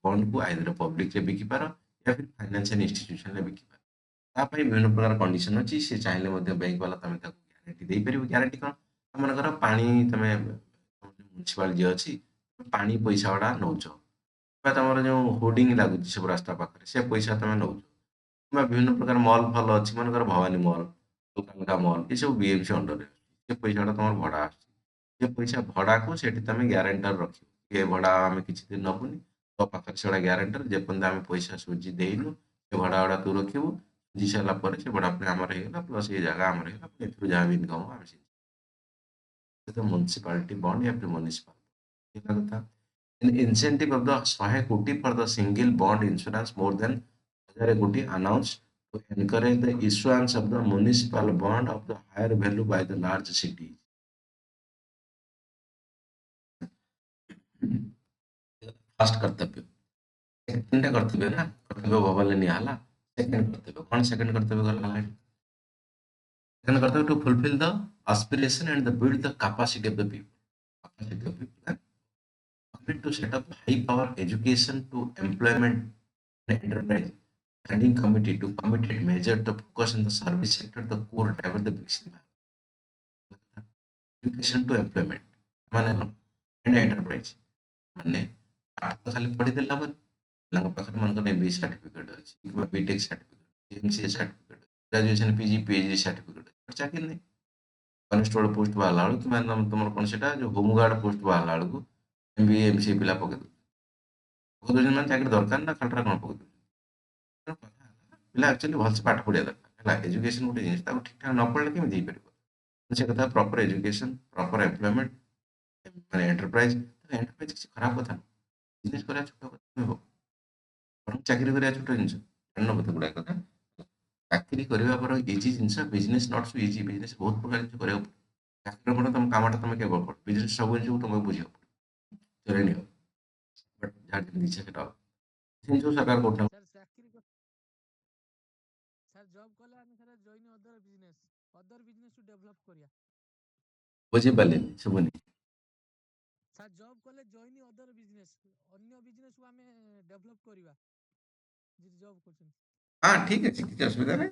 ବଣ୍ଡକୁ ଆଇଦର ପବ୍ଲିକରେ ବିକିପାର या फिर फाइनेंशियल इंस्टीट्यूशन में बिकिपार। तापाई विभिन्न प्रकार कंडीशन अच्छी, से चाहिए बैंक वाला तुम ग्यारंटी दे पार। ग्यारंटी कौन, मनकर पानी तुम म्युनिसिपालिटी अच्छी पानी पैसा गुड़ा नौ, तुम जो होर्डिंग लगुच सब रास्ता पाखे से पैसा तुम नौ, कि विभिन्न प्रकार मल फल अच्छी, मनकर भवानी मल अलका मल ये सब बीएमसी अंडर से पैसा गुड़ा तुम भड़ा आसे पैसा भड़ा को तुम ग्यारंटर रख, ये भड़ा आम किसी दिन नबुनि तो पाखे से ग्यारंटर जेपर्यंत आम पैसा सुझी देनु से भड़ा गुड़ा तू रखू, सुझी सारापर से भड़ा पुणी आमर होगा, प्लस ये जगह आमर होगा, जहाँ भी इनकम आम से म्युनिसिपालिटी बॉन्ड या फिर म्युनिसिपल कथा। इंसेंटिव ऑफ द 100 कोटी for the single bond insurance more than 1000 कोटी announce to encourage the issuance of the municipal bond of the higher value by the large city. First कर्तव्य, second कर्तव्य ना, कर्तव्य भवल निहाला, second कर्तव्य कौन, second कर्तव्य गला, सेकंड कर्तव्य to fulfil the aspiration and the build the capacity of the people, capacity of people to set up high power education to employment and enterprise standing committee to committed measure to focus on the service sector, the core driver the Brixton education to employment माने and enterprise माने पाठ तो खाली पढ़ी देला मन lung पाखर मन को एमबीए सर्टिफिकेट अछि किबा BTech certificate MCA certificate graduation PG PhD certificate चाकरी नहीं कॉन्स्टेबल पोस्ट बाहला बेलू तुम तुम कौन से जो होमगार्ड पोस्ट बाहला बेलू एमबीए एमसीए पिला पके पके मैंने चाकरी दरकार ना खालटा कौन पके पिला एक्चुअली भलसे पाठ पढ़िया दरकार है। एजुकेशन गोटे जिन ठीक ठाक न पढ़ले केमी से कथा प्रॉपर एजुकेशन प्रॉपर एम्प्लॉयमेंट ମାନେ ଏଣ୍ଟରପ୍ରାଇଜ ଏଣ୍ଟରପ୍ରାଇଜ କିଛି ଖରାପ କଥା ନୁହଁ। ବିଜନେସ କରିବା ଛୋଟ କଥା ନୁହେଁ, ବରଂ ଚାକିରି କରିବା ଛୋଟ ଜିନିଷ। ଜାଣିନ ବୋଧେ ଗୁଡ଼ାଏ କଥା। ଚାକିରି କରିବା ପରେ ଇଜି ଜିନିଷ, business not so easy. Business ବହୁତ ପ୍ରକାର ଜିନିଷ କରିବାକୁ ପଡିବ। ଚାକିରି ପରେ ତମ କାମଟା ତମେ କେବଳ କର, ବିଜନେସ ସବୁ ଜିନିଷକୁ ତମକୁ ବୁଝିବାକୁ ପଡିବ, ଚଲେଇ ନିଅ। ବଟ୍ ଯାହାର ଯେମିତି ଇଚ୍ଛା ସେଟା ହବ। ଜିନିଷ ସରକାର କରୁଛନ୍ତି। ସାର୍ ସାର୍ ଜବ୍ କଲେ ଆମେ ସାର୍ ଜଏନ୍ ଅଦର ବିଜନେସ୍ କୁ ଡେଭଲପ୍ କରିବା। ବୁଝିପାରିଲିନି, ଶୁଭୁନି। ସାର୍ ଜବ୍ କଲେ ଜଏନ୍ ଅଦର ବିଜନେସ୍, ଅନ୍ୟ ବିଜନେସ୍ କୁ ଆମେ ଡେଭଲପ୍ କରିବା ଯଦି ଜବ୍ କରୁଛନ୍ତି। ହଁ ଠିକ ଅଛି, କିଛି ଅସୁବିଧା ନାହିଁ।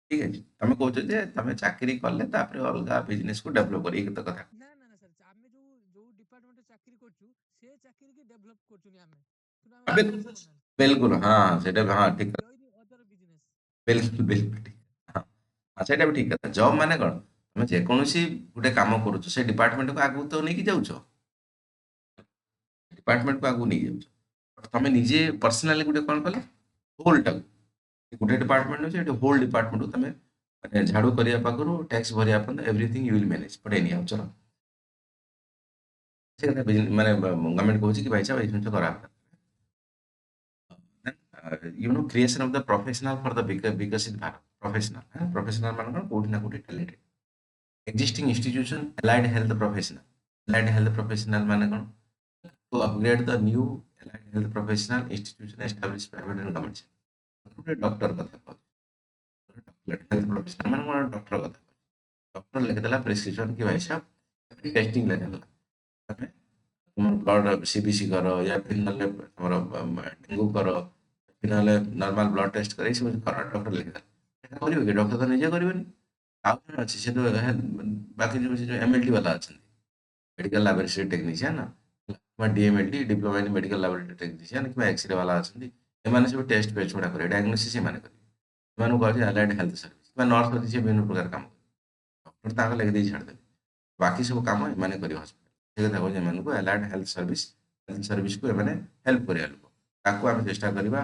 ଠିକ ଅଛି, ତମେ କହୁଛ ଯେ ତମେ ଚାକିରି କଲେ ତାପରେ ଅଲଗା ବିଜନେସକୁ ଡେଭଲପ କରି, ଏଇ ତ କଥା। ନା ସାର୍, ଆମେ ଯୋଉ ଡିପାର୍ଟମେଣ୍ଟରେ ଚାକିରି କରୁଛୁ ସେ ଚାକିରି କି ଡେଭଲପ୍ କରୁଛନ୍ତି ଆମେ, କିନ୍ତୁ ଆମେ ବିଜନେସ୍ କରୁନାହାନ୍ତି। ବିଲକୁଲ, ହଁ ସେଇଟା ବି, ହଁ ଠିକ କଥା। Join other business. ବିଲକୁଲ ବିଲକୁଲ ଠିକ। ହଁ ହଁ, ସେଇଟା ବି ଠିକ କଥା। ଜବ୍ ମାନେ କଣ, ତମେ ଯେକୌଣସି ଗୋଟେ କାମ କରୁଛ ସେ ଡିପାର୍ଟମେଣ୍ଟକୁ ଆଗକୁ ତ ନେଇକି ଯାଉଛ, ଡିପାର୍ଟମେଣ୍ଟକୁ ଆଗକୁ ନେଇ ଯାଉଛ। ତମେ ନିଜେ ପର୍ସନାଲି ଗୋଟେ କଣ କଲେ, ହୋଲଟାକୁ, ଗୋଟେ ଡିପାର୍ଟମେଣ୍ଟ ଅଛି, ଏଠି ହୋଲ ଡିପାର୍ଟମେଣ୍ଟକୁ ତମେ ମାନେ ଝାଡୁ କରିବା ପାଖରୁ ଟ୍ୟାକ୍ସ ଭରିବା ପର୍ଯ୍ୟନ୍ତ everything you will manage, but anyhow ଚଲ। ସେ କଥା ମାନେ ଗଭର୍ଣ୍ଣମେଣ୍ଟ କହୁଛି କି ଭାଇ ସାହେବ ଏଇ ଜିନିଷ କରା। Creation of the professional for the ବିକଶିତ ଭାରତ professional, professional ମାନେ କଣ, କୋଉଠି ନା କୋଉଠି talented existing institution allied health professional, allied health professional ମାନେ କଣ, to upgrade the new allied health professional institution established private and government sector। ଗୋଟେ ଡକ୍ଟର କଥା କହୁଛି, ହେଲ୍ଥ ପ୍ରଫେସନାଲ ମାନେ କଣ, ଡକ୍ଟର କଥା। ଡକ୍ଟର ଲେଖିଦେଲା ପ୍ରେସକ୍ରିପସନ କି ଭାଇ ସାହେବ ଟେଷ୍ଟିଂ ଲେଖିଦେଲା, ତମେ ତୁମର ବ୍ଲଡ ସିବିସି କର, ୟା ଫିର ନହେଲେ ତମର ଡେଙ୍ଗୁ କର, ନହେଲେ ନର୍ମାଲ ବ୍ଲଡ ଟେଷ୍ଟ କରି ସବୁ କର, ଡକ୍ଟର ଲିଖିଦେଲା। ସେଟା କରିବ କି, ଡକ୍ଟର ତ ନିଜେ କରିବନି। ଆଉ ଜଣେ ଅଛି, ସେ ତ ବାକି ଯୋଉ ଏମଏଲଟି ବାଲା ଅଛନ୍ତି, ମେଡିକାଲ ଲାବୋରେଟୋରୀ ଟେକ୍ନିସିଆନ କିମ୍ବା DMLT, diploma in medical laboratory technician କିମ୍ବା ଏକ୍ସରେ ବାଲା ଅଛନ୍ତି, ଏମାନେ ସବୁ ଟେଷ୍ଟ ଫେଷ୍ଟ ଗୁଡା କରିବେ, ଡାୟଗ୍ନୋସିସ୍ ସେମାନେ କରିବେ। ସେମାନଙ୍କୁ କୁହାଯାଏ ଆଲାଇଡ୍ ହେଲ୍ଥ ସର୍ଭିସ। କିମ୍ବା ନର୍ସ ଅଛି, ସେ ବିଭିନ୍ନ ପ୍ରକାର କାମ କରିବେ, ଡକ୍ଟର ତାଙ୍କ ଲେଖିଦେଇ ଛାଡ଼ିଦେବେ, ବାକି ସବୁ କାମ ଏମାନେ କରିବେ ହସ୍ପିଟାଲ। ସେ କଥା କହୁଛି, ଏମାନଙ୍କୁ ଆଲାଇଡ୍ ହେଲ୍ଥ ସର୍ଭିସକୁ ଏମାନେ ହେଲ୍ପ କରିବା ଲୋକ, ତାକୁ ଆମେ ଚେଷ୍ଟା କରିବା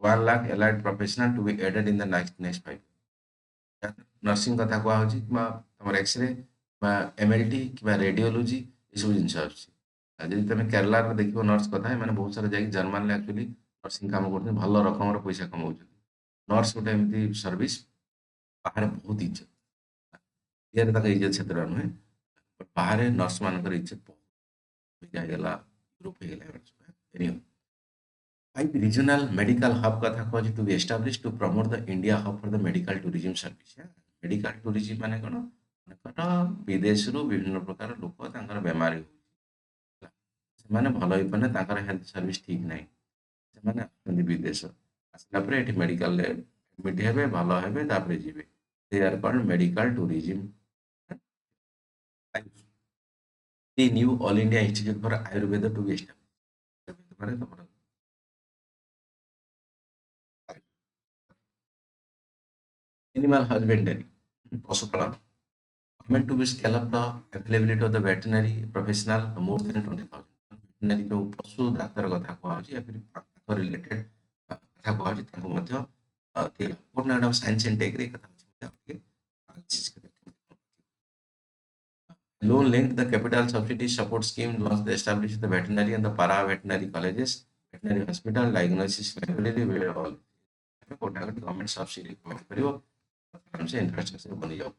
1 ଲାખ allied professional to be added in the next 5 nursing କଥା କୁହାହଉଛି, କିମ୍ବା ତମର ଏକ୍ସରେ ବା ଏମଏଲଟି କିମ୍ବା ରେଡିଓଲୋଜି, ଏସବୁ ଜିନିଷ ଆସୁଛି। ଆଉ ଯଦି ତମେ କେରଳାରେ ଦେଖିବ ନର୍ସ କଥା, ଏମାନେ ବହୁତ ସାରା ଯାଇକି ଜର୍ମାନରେ ଆକ୍ଚୁଆଲି ନର୍ସିଂ କାମ କରୁଛନ୍ତି, ଭଲ ରକମର ପଇସା କମାଉଛନ୍ତି। ନର୍ସ ଗୋଟେ ଏମିତି ସର୍ଭିସ, ବାହାରେ ବହୁତ ଇଜ୍ଜତ, ଇଣ୍ଡିଆରେ ତାଙ୍କ ଇଜ୍ଜତ ସେତେଟା ନୁହେଁ, ବାହାରେ ନର୍ସ ମାନଙ୍କର ଇଜ୍ଜତ ବହୁତ ହେଇଗଲା, ୟୁରୋପ ହେଇଗଲା, ଏନିହାଉ। Five regional medical hub କଥା କହୁଛି to be established to promote the India hub for the medical tourism service। Medical tourism ମାନେ କଣ, ମନେକର ବିଦେଶରୁ ବିଭିନ୍ନ ପ୍ରକାର ଲୋକ ତାଙ୍କର ବେମାରୀ ହଉଛି, ସେମାନେ ଭଲ ହେଇପାରୁନି, ତାଙ୍କର ହେଲ୍ଥ ସର୍ଭିସ ଠିକ ନାହିଁ, ସେମାନେ ଆସୁଛନ୍ତି ବିଦେଶ, ଆସିଲା ପରେ ଏଠି ମେଡିକାଲରେ ଆଡମିଟ ହେବେ, ଭଲ ହେବେ, ତାପରେ ଯିବେ। they are called medical tourism। The new all India Institute for Ayurveda to be established ମାନେ ତମର animal husbandry, ପଶୁପାଳନ, meant to be scale up the availability of the veterinary professional more than 20,000। veterinary ଯୋଉ ପଶୁ ଡାକ୍ତର କଥା କୁହାଯାଉଛି, या फिर ତାଙ୍କ ରିଲେଟେଡ୍ କଥା କୁହାଯାଉଛି, ତାଙ୍କୁ ମଧ୍ୟ ଗୋଟେ ସାଇନ୍ସ ଆଣ୍ଡ ଟେକ୍ରେ କଥା ହଉଛି ଟିକେ loan linked the capital subsidy support scheme launched the established the veterinary and the para veterinary colleges, veterinary hospital, diagnosis library, all quota କୋଟି ଗଭର୍ଣ୍ଣମେଣ୍ଟ ସବସିଡି କରିବ, ଆରାମସେ ଇନଫ୍ରାଷ୍ଟ୍ରକ୍ଚର ବନିଯାଉ।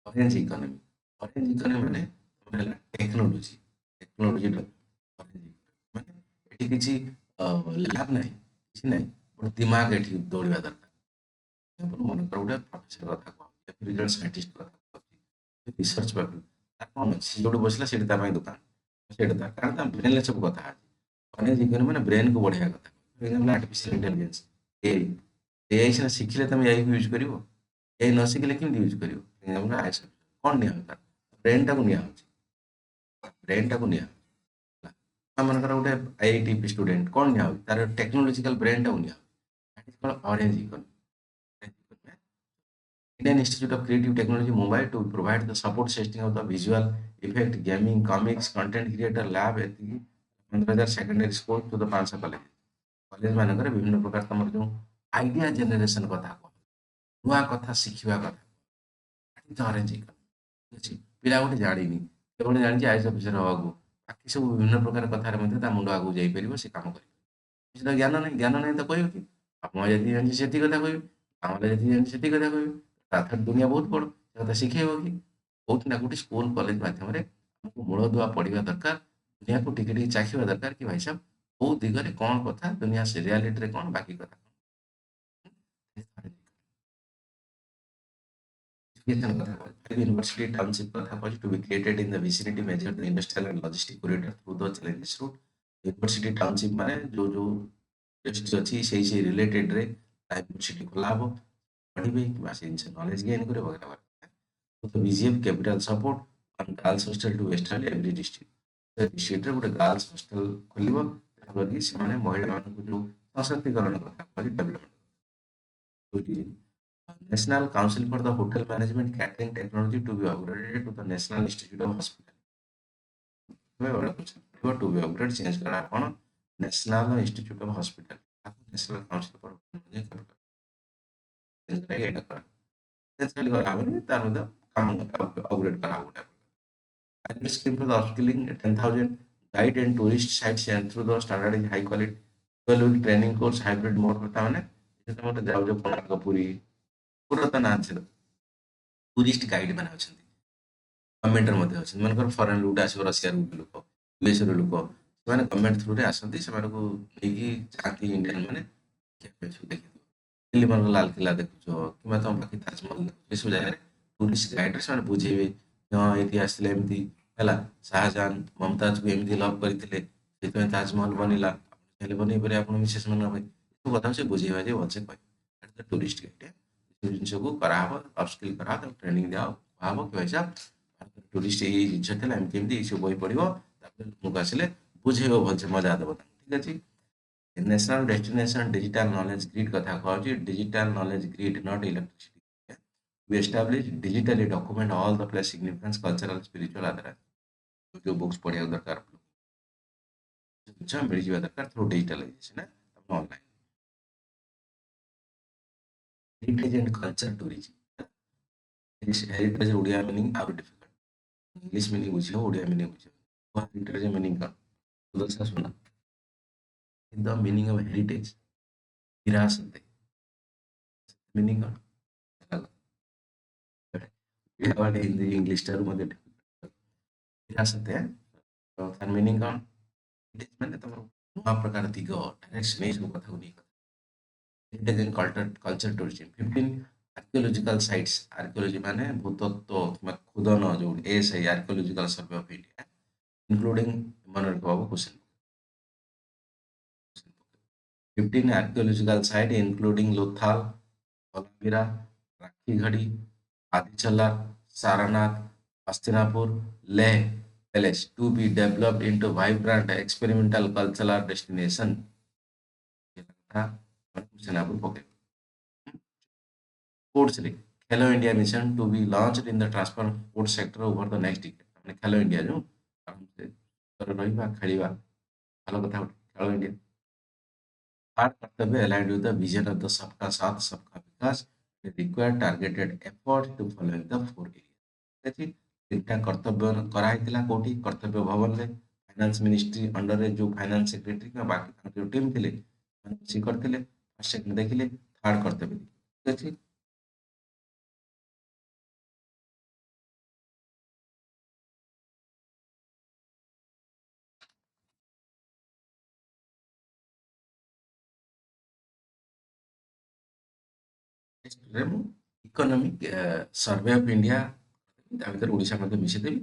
ଅରେଞ୍ଜ ଇକୋନୋମି, ଅରେଞ୍ଜ ଇକୋନୋମି ମାନେ ତମର ହେଲା ଟେକ୍ନୋଲୋଜି, ଟେକ୍ନୋଲୋଜି ମାନେ ଏଠି କିଛି ଲାଭ ନାହିଁ, କିଛି ନାହିଁ, ଗୋଟେ ଦିମାଗ ଏଠି ଦୌଡ଼ିବା ଦରକାର। ମନେକର ଗୋଟେ ପ୍ରଫେସର କଥା କହୁଛି, ଜଣେ ସାଇଣ୍ଟିଷ୍ଟ କଥା କହୁଛି, ରିସର୍ଚ୍ଚ ପାର୍ଟି, ତାର କ'ଣ ଅଛି, ସେ ଯୋଉଠି ବସିଲା ସେଠି ତା ପାଇଁ ଦୋକାନ, ସେଇଟା ଦରକାର, କାରଣ ତା ବ୍ରେନରେ ସବୁ କଥା ଅଛି। ଅରେଞ୍ଜ ଇକୋନୋମି ମାନେ ବ୍ରେନକୁ ବଢେଇବା କଥା, ଆର୍ଟିଫିସିଆଲ ଇଣ୍ଟେଲିଜେନ୍ସ, ଏଆଇ। ଏଆଇ ସିନା ଶିଖିଲେ ତମେ ଏଆଇକୁ ୟୁଜ କରିବ, ଏଆଇ ନ ଶିଖିଲେ କେମିତି ୟୁଜ କରିବ। କ'ଣ ନିଆ ହଉଛି, ବ୍ରେନଟାକୁ ନିଆ ହଉଛି, ବ୍ରେନଟାକୁ ନିଆ ହଉଛି। ମନେକର ଗୋଟେ ଆଇଆଇଟି ଷ୍ଟୁଡେଣ୍ଟ, କ'ଣ ନିଆ ହଉଛି, ତାର ଟେକ୍ନୋଲୋଜିକାଲ ବ୍ରେନଟାକୁ ନିଆ ହଉଛି, orange economy. Indian Institute of Creative Technology, Mumbai, to provide the support system of the visual effect, gaming, comics, content creator lab, ଏତିକି 15,000 secondary school to the 500 college. College ମାନଙ୍କରେ ବିଭିନ୍ନ ପ୍ରକାର ତମର ଯୋଉ ଆଇଡିଆ ଜେନେରେସନ କଥା କୁହ, ନୂଆ କଥା ଶିଖିବା କଥା, ଅରେଞ୍ଜ ଇକୋନୋମି ଅଛି। ପିଲା ଗୋଟେ ଜାଣିନି, ସେ ଗୋଟେ ଜାଣିଛି ଆଇଏଏସ୍ ଅଫିସର ହବାକୁ, ବାକି ସବୁ ବିଭିନ୍ନ ପ୍ରକାର କଥାରେ ମଧ୍ୟ ତା ମୁଣ୍ଡ ଆଗକୁ ଯାଇପାରିବ, ସେ କାମ କରିବ। କିଛି ତ ଜ୍ଞାନ ନାହିଁ ତ କହିବ କି? ଆପଣ ଯେତିକି ଜାଣିଛି ସେତିକି କଥା କହିବେ, ଆମର ଯେତିକି ଜାଣିଛି ସେତିକି କଥା କହିବେ। ତାଠାରୁ ଦୁନିଆ ବହୁତ ବଡ଼, ସେ କଥା ଶିଖେଇବ କି? କୋଉଠି ନା କୋଉଠି ସ୍କୁଲ କଲେଜ ମାଧ୍ୟମରେ ଆମକୁ ମୂଳଦୁଆ ପଢିବା ଦରକାର, ଦୁନିଆକୁ ଟିକେ ଟିକେ ଚାଖିବା ଦରକାର କି ଭାଇ ସାହେବ କୋଉ ଦିଗରେ କଣ କଥା, ଦୁନିଆ ରିଆଲିଟିରେ କଣ, ବାକି କଥା କଣ। Education କଥା କହୁଛି, Five university township କଥା କହୁଛି, to be created in the vicinity measure the industrial and logistic corridor through the challenges route. University township ମାନେ ଯୋଉ industry ଅଛି ସେଇ related ରେ university ଖୋଲା ହବ, ପଢିବେ କିମ୍ବା ସେ ଜିନିଷ knowledge gain କରିବେ ବଗେରା ବଗେରା। So the BGF capital support and girls hostel to establish every district. ସେ district ରେ ଗୋଟେ girls hostel ଖୋଲିବ, ଯାହାଫଳରେ କି ସେମାନେ ମହିଳାମାନଙ୍କୁ ଯୋଉ ସଶକ୍ତିକରଣ କଥା କହିଲି development. National Council for the Hotel Management Catering Technology to be upgraded to the National Institute of Hospitality. To be upgraded change करा कौन? National Institute of Hospitality. National Council for Hotel Management change करा ये करा। change करा करा हमने तार मतलब काम upgrade करा हुआ है। Pilot scheme for the upskilling 10,000 guide and tourist sites and through the standardized high quality 12-week training course hybrid mode करता है ना। जैसे तो मतलब जाओ जो कोणार्कपुरी पूरा तो नाच है टूरिस्ट गाइड ମାନେ ଅଛନ୍ତି, ଗଭର୍ଣ୍ଣମେଣ୍ଟର ମଧ୍ୟ ଅଛନ୍ତି। ମନେକର ଫରେନ୍ ଗୋଟେ ଆସିବ, ରଷିଆରୁ ଗୋଟେ ଲୋକ, ୟୁଏସର ଲୋକ, ସେମାନେ ଗଭର୍ଣ୍ଣମେଣ୍ଟ ଥ୍ରୁରେ ଆସନ୍ତି, ସେମାନଙ୍କୁ ନେଇକି ଯାଆନ୍ତି ଇଣ୍ଡିଆନ ମାନେ ଦେଖିଥିବ ଦିଲ୍ଲୀ ମାନଙ୍କର ଲାଲକିଲ୍ଲା ଦେଖୁଛ କିମ୍ବା ତମ ପାଖେ ତାଜମହଲ ଦେଖୁଛ, ଏସବୁ ଜାଗାରେ ଟୁରିଷ୍ଟ ଗାଇଡରେ ସେମାନେ ବୁଝେଇବେ କି ହଁ ଏଇଠି ଆସିଥିଲେ ଏମିତି ହେଲା, ଶାହଜାହାନ ମମତାଜକୁ ଏମିତି ଲଭ୍ କରିଥିଲେ, ସେଥିପାଇଁ ତାଜମହଲ ବନିଲା, ହେଲେ ବନେଇ ପାରିବେ ଆପଣ ମିସେସ୍ ମାନଙ୍କ ପାଇଁ, ଏସବୁ କଥା ସେ ବୁଝେଇବା ଯେ ଭଲସେ କହିବେ। ଟୁରିଷ୍ଟ ଗାଇଡ ଜିନିଷକୁ କରାହବ, ଅପସ୍କିଲ୍ କରାହବ, ତାକୁ ଟ୍ରେନିଂ ଦିଆହବ କି ଭାଇ ସାହେବ ଟୁରିଷ୍ଟ ଏଇ ଜିନିଷ ଥିଲା, ଏମିତି ଏମିତି ଏଇସବୁ ବହି ପଢିବ, ତାପରେ ଲୋକଙ୍କୁ ଆସିଲେ ବୁଝେଇବ ଭଲସେ, ମଜା ଦେବ ତାଙ୍କୁ, ଠିକ ଅଛି। National destination digital knowledge grid କଥା କହୁଛି, digital knowledge grid not electricity. We establish digitally document all the place significance cultural spiritual other जो बुक्स पढ़िया दरकार जिनिस मिल जावा दरकार थ्रू डिजिटलाइजेशन है online. Heritage and culture tourism, heritage Odia meaning out difficult, English meaning बुझियो, Odia meaning बुझियो। Heritage meaning का उधर सुना in the meaning of heritage विरासत मीनिंग कौन हिंदी इंग्लिश टर्म मध्ये विरासत है तो तार मीनिंग कौन? हेरिटेज माने तमर नवा प्रकार दिग डायरेक्शन ए सब कथा नहीं heritage and culture tourism. 15 archaeological sites, archaeology माने भूतत्व किंवा खुदन जो ASI archaeological survey of India including मन बाबू question 15 archaeological site including Lothal, Dhaulagiri, Rakhighadi, Adichala, Saranath, Hastinapur, Leh Palace to be developed into vibrant experimental cultural destination. Sports League, Hello India mission to be launched in the transport sports sector over the next decade. Hello India जो रहिबा खेलिबा भलो कथा Hello India our कर्तव्य aligned with the vision of the सबका साथ सबका विकास require targeted effort to following the 4 areas। देखिए तीनटा कर्तव्य कराइतिला कोठी कर्तव्य भवन रे फाइनेंस मिनिस्ट्री अंडर रे जो फाइनेंस सेक्रेटरी का बाकी जो टीम थिले सी करथिले, फर्स्ट सेकंड देखिले, थर्ड कर्तव्य देखिए इकोनॉमिक सर्वे ऑफ इंडिया ता भीतर ओडिशा मध्ये मिसे देबी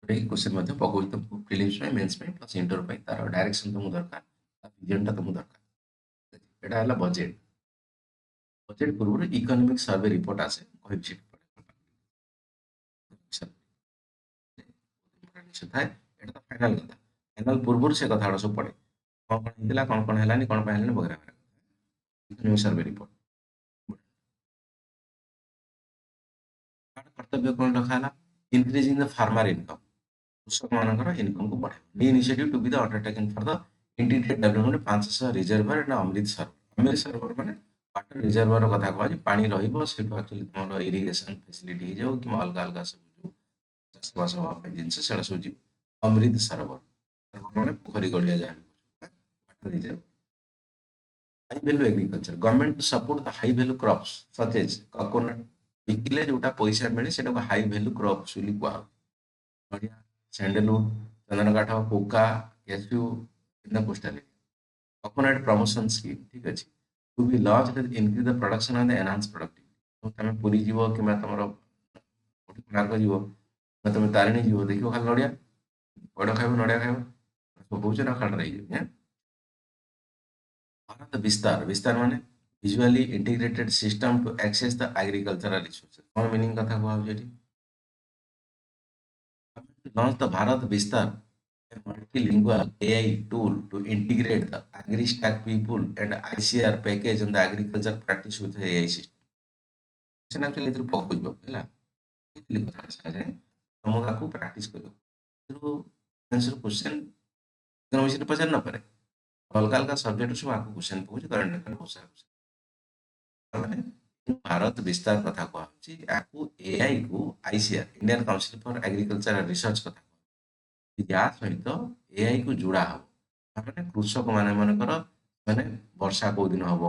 ଗୋଟେ क्वेश्चन ମଧ୍ୟ ପକଉଛି ତମକୁ ପ୍ରିଲିମ୍ସ ପାଇଁ, ମେନ୍ସ ପାଇଁ ପ୍ଲସ୍ ଇଣ୍ଟର ପାଇଁ, ତାର ଡାଇରେକ୍ସନ ତମକୁ ଦରକାର, ତା ଭିଜନଟା ତମକୁ ଦରକାର। ଏଟା ହେଲା ବଜେଟ୍। ବଜେଟ୍ ପୂର୍ବରୁ ଇକୋନୋମିକ୍ ସର୍ଭେ ରିପୋର୍ଟ ଆସେ, କହିବି ସେଠି ଥାଏ, ଏଟା ତ ଫାଇନାଲ କଥା। ଫାଇନାଲ ପୂର୍ବରୁ ସେ କଥା ଗୁଡ଼ା ସବୁ ପଡେ, କଣ କଣ ହେଇଥିଲା, କଣ ହେଲାନି, କଣ ପାଇଁ ହେଲାନି ବଗେରା ବଗେରା। ଇକୋନୋମିକ୍ ସର୍ଭେ ରିପୋର୍ଟ कर्तव्य कौन रखा है इंक्रीजिंग द फार्मर इनकम, कृषक मानकर इनकम को बढ़ाइबा। Initiative to be the undertaken for the integrated development 500 reservoir and Amrit Sarovar. Amrit सरोवर माने वाटर रिजर्वर कथा कहवा पानी रहिबो, सेठु एक्चुअली तमरो इरिगेशन फैसिलिटी हो जाऊ कि अलग अलग सब ଚାଷବାସ ହବା ପାଇଁ ଜିନିଷ ସେଗୁଡ଼ା ସବୁ ଯିବ। ଅମୃତ ସରୋବର ମାନେ ପୋଖରୀ ଗଡ଼ିଆ ଯାହା ବି ହେଇଯାଏ। High value agriculture. Government to support the high value crops such as coconut. ବିକିଲେ ଯୋଉଟା ପଇସା ମିଳେ ସେଟାକୁ ହାଇ ଭ୍ୟାଲୁ କ୍ରପ୍ସ ବୋଲି କୁହାହଉଛି। ନଡ଼ିଆ, ସ୍ୟାଣ୍ଡଲଉଡ୍, ଚନ୍ଦନ କାଠ, cocoa, cashew, coastal coconut promotion scheme ଠିକ ଅଛି। To be launch increase the production and enhance productivity. ତମେ ପୁରୀ ଯିବ କିମ୍ବା ତମର କୋଣାର୍କ ଯିବ କିମ୍ବା ତମେ ତାରିଣୀ ଯିବ ଦେଖିବ ଖାଲି ନଡ଼ିଆ, ପଇଡ଼ ଖାଇବ, ନଡ଼ିଆ ଖାଇବ, ସବୁ ହଉଛି ନା ଖାଣ୍ଡ ହେଇଯିବ। ଭାରତ ବିସ୍ତାର, ବିସ୍ତାର ମାନେ visually integrated system to access the agricultural resources. କଣ ମିନିଂ କଥା କୁହାହଉଛି ଏଠି? Launch the Bharat Vistar, a multilingual AI tool to integrate the AgriStack people and ICR package on the agriculture practice with the AI system. ସେନା actually ଏଥିରୁ ପକଉଛ ହେଲା ଏଥିରୁ କଥା ସାଙ୍ଗେ ତମକୁ ଆକୁ ପ୍ରାକ୍ଟିସ କରିବ ଏଥିରୁ ଆନ୍ସର କ୍ୱେଶ୍ଚନ ଏକ୍ସାମ ବିଷୟରେ ପଚାରି ନପାରେ ଅଲଗା ଅଲଗା ସବଜେକ୍ଟ ସବୁ ଆକୁ କ୍ୱେଶ୍ଚନ ପକଉଛି କରେଣ୍ଟ ଆଫେୟାର ବହୁତ ସାରା question। ମାନେ ଭାରତ ବିସ୍ତାର କଥା କୁହାହଉଛି ଆକୁ ଏଆଇ କୁ ଆଇସିଆର ଇଣ୍ଡିଆନ କାଉନସିଲ ଫର ଏଗ୍ରିକଲଚର ରିସର୍ଚ୍ଚ କଥା ୟା ସହିତ ଏଆଇ କୁ ଯୋଡା ହବ। ମାନେ କୃଷକ ମାନେ ମନେକର ମାନେ ବର୍ଷା କୋଉ ଦିନ ହବ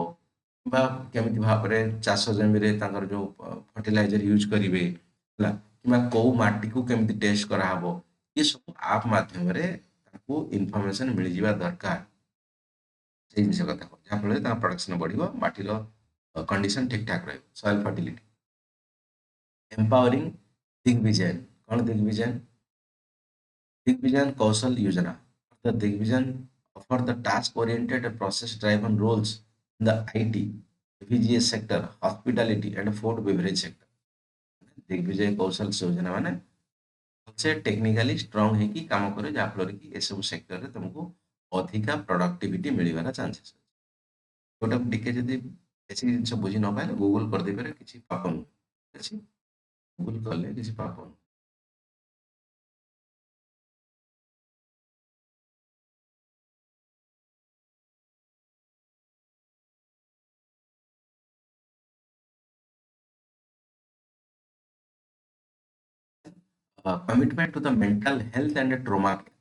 କିମ୍ବା କେମିତି ଭାବରେ ଚାଷ ଜମିରେ ତାଙ୍କର ଯୋଉ ଫର୍ଟିଲାଇଜର ୟୁଜ କରିବେ ହେଲା କିମ୍ବା କୋଉ ମାଟିକୁ କେମିତି ଟେଷ୍ଟ କରାହବ ଏ ସବୁ ଆପ୍ ମାଧ୍ୟମରେ ତାଙ୍କୁ ଇନଫର୍ମେସନ ମିଳିଯିବା ଦରକାର। ସେଇ ଜିନିଷ କଥା କହୁଛି ଯାହାଫଳରେ ତାଙ୍କ ପ୍ରଡକ୍ସନ ବଢିବ, ମାଟିର कंडीशन ठीक ठाक रहे सॉइल फर्टिलिटी। एम्पावरिंग दिग्विजन, कौन दिग्विजन? Digvijay Kaushal Yojana, the Digvijay offer the task oriented process driven roles in the IT, FPGS sector, hospitality and food beverage sector. Digvijay Kaushal Yojana माने से टेक्निकली स्ट्रांग है कि काम करे जाफल कि ए सब सेक्टर रे तुमको अधिका प्रोडक्टिविटी मिलवार चांसेस गोटे टिके जदि बेसिक जिनिस बुझी न पाए गूगल कर दे पारे किसी पाप नुह अच्छी गूगल कले किसी पाप नुह। Commitment to the mental health and trauma care,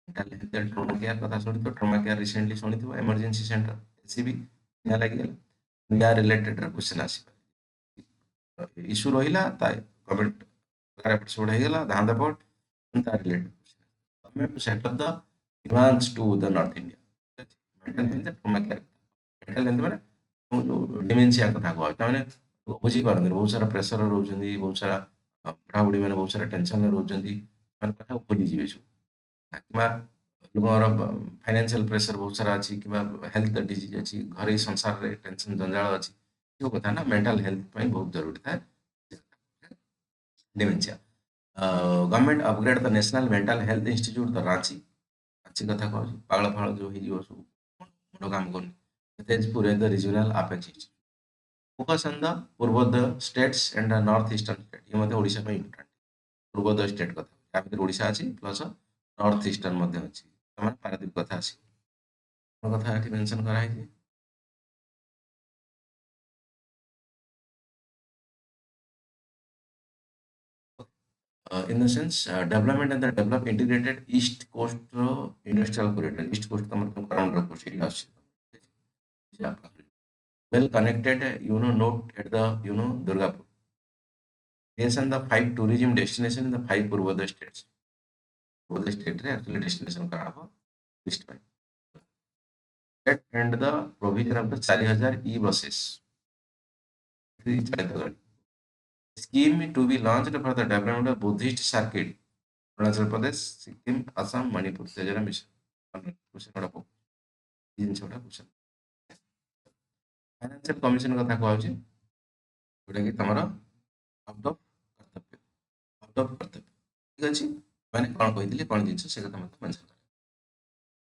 mental health and trauma care कथा सुनी तो ट्रॉमा केयर रिसेंटली सुनी तो इमरजेंसी सेंटर एसीबी या लगी गला या रिलेटेड क्वेश्चन आसी इशू रहिला ता कमेंट अगर एपिसोड हे गला ध्यान दे पट ता related question to set up the demands to the north India mental health trauma care. Mental health माने जो डिमेंशिया कथा कहै ताने बुझी पारन बहुत सारा प्रेशर रहउछन्दी, बहुत सारा पढ़ापढ़ी मैंने बहुत सारा टेंशन रोचंदी मैंने कथा भूली जीवे सब किंवा लोकर फाइनेंशियल प्रेशर बहुत सारा अच्छी कि हेल्थ डिजीज अच्छी घरे संसार रे टेंशन जंजाल अच्छी जो कथा ना मेंटल हेल्थ ପାଇଁ बहुत जरूरी था dementia. Government upgrade the national mental health institute the Ranchi, Ranchi कथा कहू पागल फागल जो हो सब मुंड काम करनी Tezpur the regional apex institute focus on the Purvodaya states and north eastern state ये मध्य ओडिशा में इम्पोर्टेंट पूर्वोदय स्टेट कथा या भीतर ओडिशा अछि प्लस नॉर्थ ईस्टर्न मध्य अछि तमाम पारादीप कथा अछि कोन कथा एठी मेंशन करा है कि in the sense development and the develop integrated east coast industrial corridor east coast का मतलब around coast area अछि well connected note at the Durgapur creation the 5 tourism destination in the 5 Purvodaya states Purvodaya state रे actually destination करा हो list में that and the provision of the 4000 e buses scheme to be launched for the development of Buddhist circuit Arunachal Pradesh Sikkim Assam Manipur तेजरा mission question गुड़ा जिनस गुड़ा question financial commission कथा कहूँ जोटा कि तुम आउट ऑफ कर्तव्य आउट ऑफ कर्तव्य ठीक अच्छे मैंने कौन कही कौन जिन से कथा मतलब mention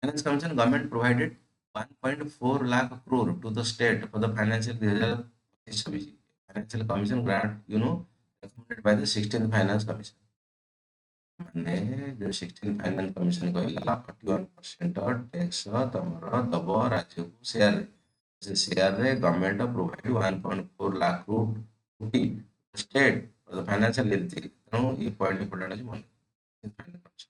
finance commission government provided 1.4 lakh crore to the state for the financial 2026 financial commission grant recommended by the 16th finance commission माने जो 16 फाइनेंस कमिशन कहला 41% टैक्स तमरो दब राज्य को शेयर से शेयर रे government provide 1.4 lakh crore to the state for the financial year ତେଣୁ ଏ point important ଅଛି ମନେ ରଖିଛ।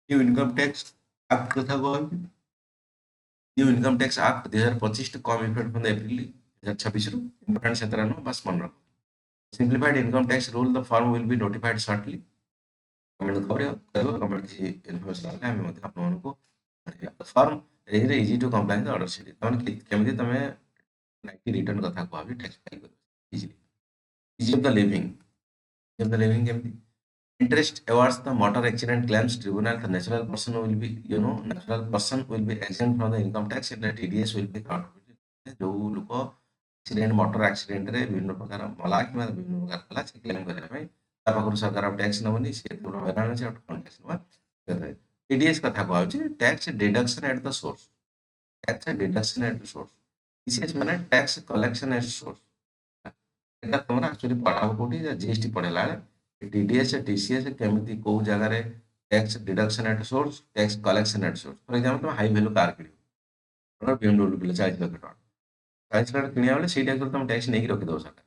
न्यू इनकम टैक्स एक्ट कथा कहबी new income tax act 2025 come effect from April 2026 रु इम्पोर्टेंट सेतरा नो बस मन रख simplified income tax rule the form will be notified shortly comment करियो कमेंट की इन्फॉर्मेशन आले हम मते आपन को फॉर्म रेरे easy to comply the order sheet तमन केमिति तमे 90 रिटर्न कथा कहबी टैक्स फाइल करियो इजी ऑफ द लिविंग केमिति interest awards the motor accident claims tribunal the natural person will be natural person will be exempt from the income tax and the TDS will be counted जो लोग accident motor accident रे विभिन्न प्रकार मला कि विभिन्न प्रकार कला से क्लेम करने में ता पाखर सरकार टैक्स नबनी से तो हैरान से कौन टैक्स नबा TDS कथा कहौ छी tax deduction at the source tax deduction at the source TCS माने tax collection at source Etah तमरा actually पढ़ाबो कोठी जीएसटी पढ़ेला TDS TCS केमिति को जगह रे tax deduction at source tax collection at source for example तुम हाई वैल्यू कार किनियो BMW bill 40 lakh टका 40 लाख किनिया बेले सेटा कर तुम टैक्स नहीं रखि दो सरकार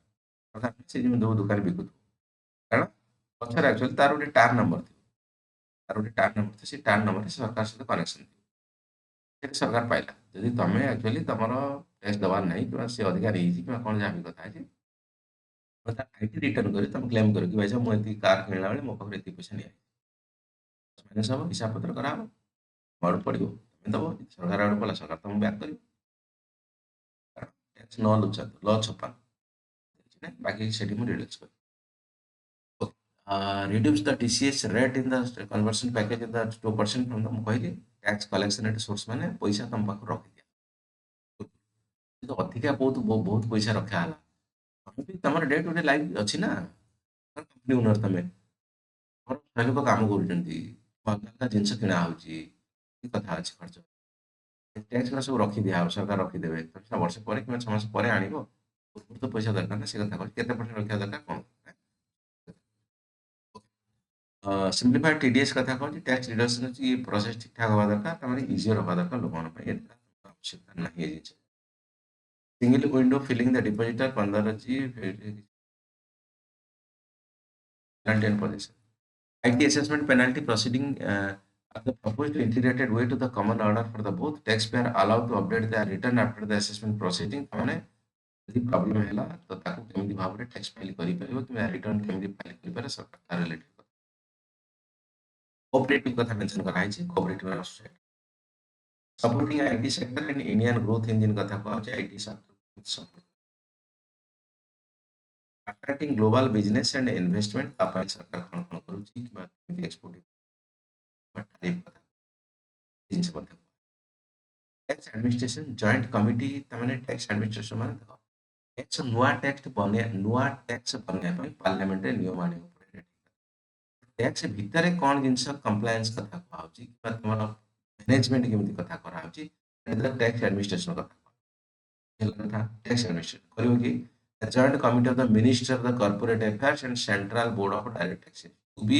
अर्थात से जे दो दुकान बिकु कारण पछर एक्चुअली तार उठे टार नंबर थी तार उठे टार नंबर थी से टार नंबर से सरकार से कनेक्शन थी से सरकार पाइला यदि तमे एक्चुअली तमरो टैक्स दबार नहीं कि से अधिकार ही कि कोन जाबी कथा है आईटी रिटर्न करी तुम क्लेम करो कि भाई साहब मुझे कार किणला बेले मो पाखरे एति पैसा नहीं मैंने सब हिसाब पत्र करा मर्ड पड़ो तुम दब सरकार आड़ पड़ा सरकार तुम बैक कर टैक्स न लुचा ल छपा बाकी से रिड्यूस कर reduce the TCS rate in the conversion package in the 2% from the कहली टैक्स कलेक्शन एट सोर्स माने पैसा तुम पाखर रखि दिया तो अधिका बहुत पैसा रखा हला तमर डे टू डे लाइफ अच्छी ना कंपनी ओनर तमे और लोक काम कर जिनस किना हो कथा अच्छे खर्च टैक्स गुरा सब रखी दिया सरकार रखीदेवे वर्ष पर कि 6 मास पर आण तो पैसा दरकार ना से कथा कहते परसेंट रखा दरकार कौन सिंप्लीफाइड TDS कथा कहूँ टैक्स डिडक्शन प्रोसेस ठीक ठाक हवा दरकार तमारी इजियर हवा दरकार लोक आवश्यकता ना ये जिनस single window filling the depositor 15 G 10 position. IT assessment penalty proceeding are the proposed integrated way to the common order for the both taxpayer allowed to update their return after the assessment proceeding माने यदि problem हैला तो ताको केमिति भाबरे tax file करि परिबो कि return केमिति file करि पारे सरकार तार रिलेटेड कोऑपरेटिव कथा मेंशन करा है छी cooperative society supporting IT sector and Indian growth engine कथा कहौ छै IT sector attracting global business and investment अपन सरकार कौन कौन करू छी कि एक्सपोर्ट टैरिफ कथा जिनस बता टैक्स एडमिनिस्ट्रेशन जॉइंट कमिटी तमने टैक्स एडमिनिस्ट्रेशन माने देखो टैक्स नुआ टैक्स बने पर पार्लियामेंट रे नियम आने पड़े टैक्स भीतर कौन जिनस कंप्लायंस कथा कहौ छी कि तमरा मैनेजमेंट केमिति कथा करा हो छी टैक्स एडमिनिस्ट्रेशन कथा टैक्स एडमिनिस्ट्रेशन करियो कि the joint committee of the Minister of the Corporate Affairs and Central Board of Direct Taxation to be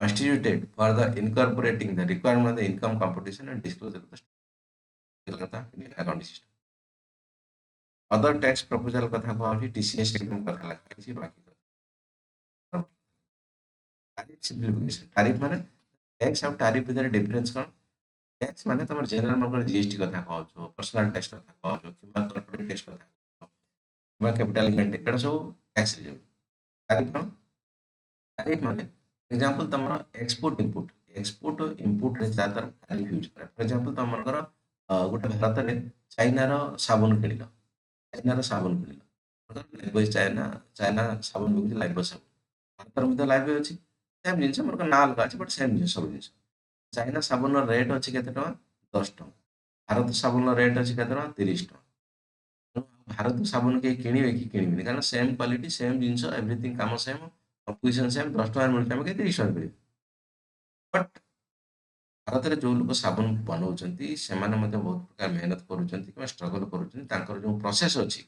constituted for the incorporating the requirement of the income competition and disclosure of the accounting system. Other tax proposal कथा कहौ TCS एकदम कथा लगा छी बाकी tariff सिंप्लिफिकेशन tariff माने tax और tariff भीतर डिफरेंस कोन टैक्स माने तमर जनरल मार्केट जीएसटी कथा कहौ छ पर्सनल टैक्स कथा कहौ छ कि कॉर्पोरेट टैक्स कथा कैपिटल गेन एटा सब टैक्स रिजर्व टैरिफ माने एग्जांपल तमरा एक्सपोर्ट इनपुट रे ज्यादा टैरिफ यूज करे फॉर एग्जांपल तमर कर गोटे भारत रे चाइना रो साबुन किनिलो लाइफ चाइना साबुन बिकुची लाइफ साबुन भारत मध्ये लाइफ अछि सेम जिंस मोर ना अलग अछि बट सेम जिंस सब जिंस चाइना साबुन रो रेट अछि केते टका 10 टका भारत साबुन रो रेट अछि केते टका 30 टका भारत साबुन के किणवे कि किणवे कारण सेम क्वालिटी सेम जिनस एवरीथिंग काम सेम कंपोजिशन सेम 10 टका मिलता हम के 30 टका मिले बट भारत रे जो लोग साबुन बनाउछंती सेमाने मध्ये बहुत प्रकार मेहनत करूछंती कि स्ट्रगल करूछंती तांकर जो प्रोसेस अछि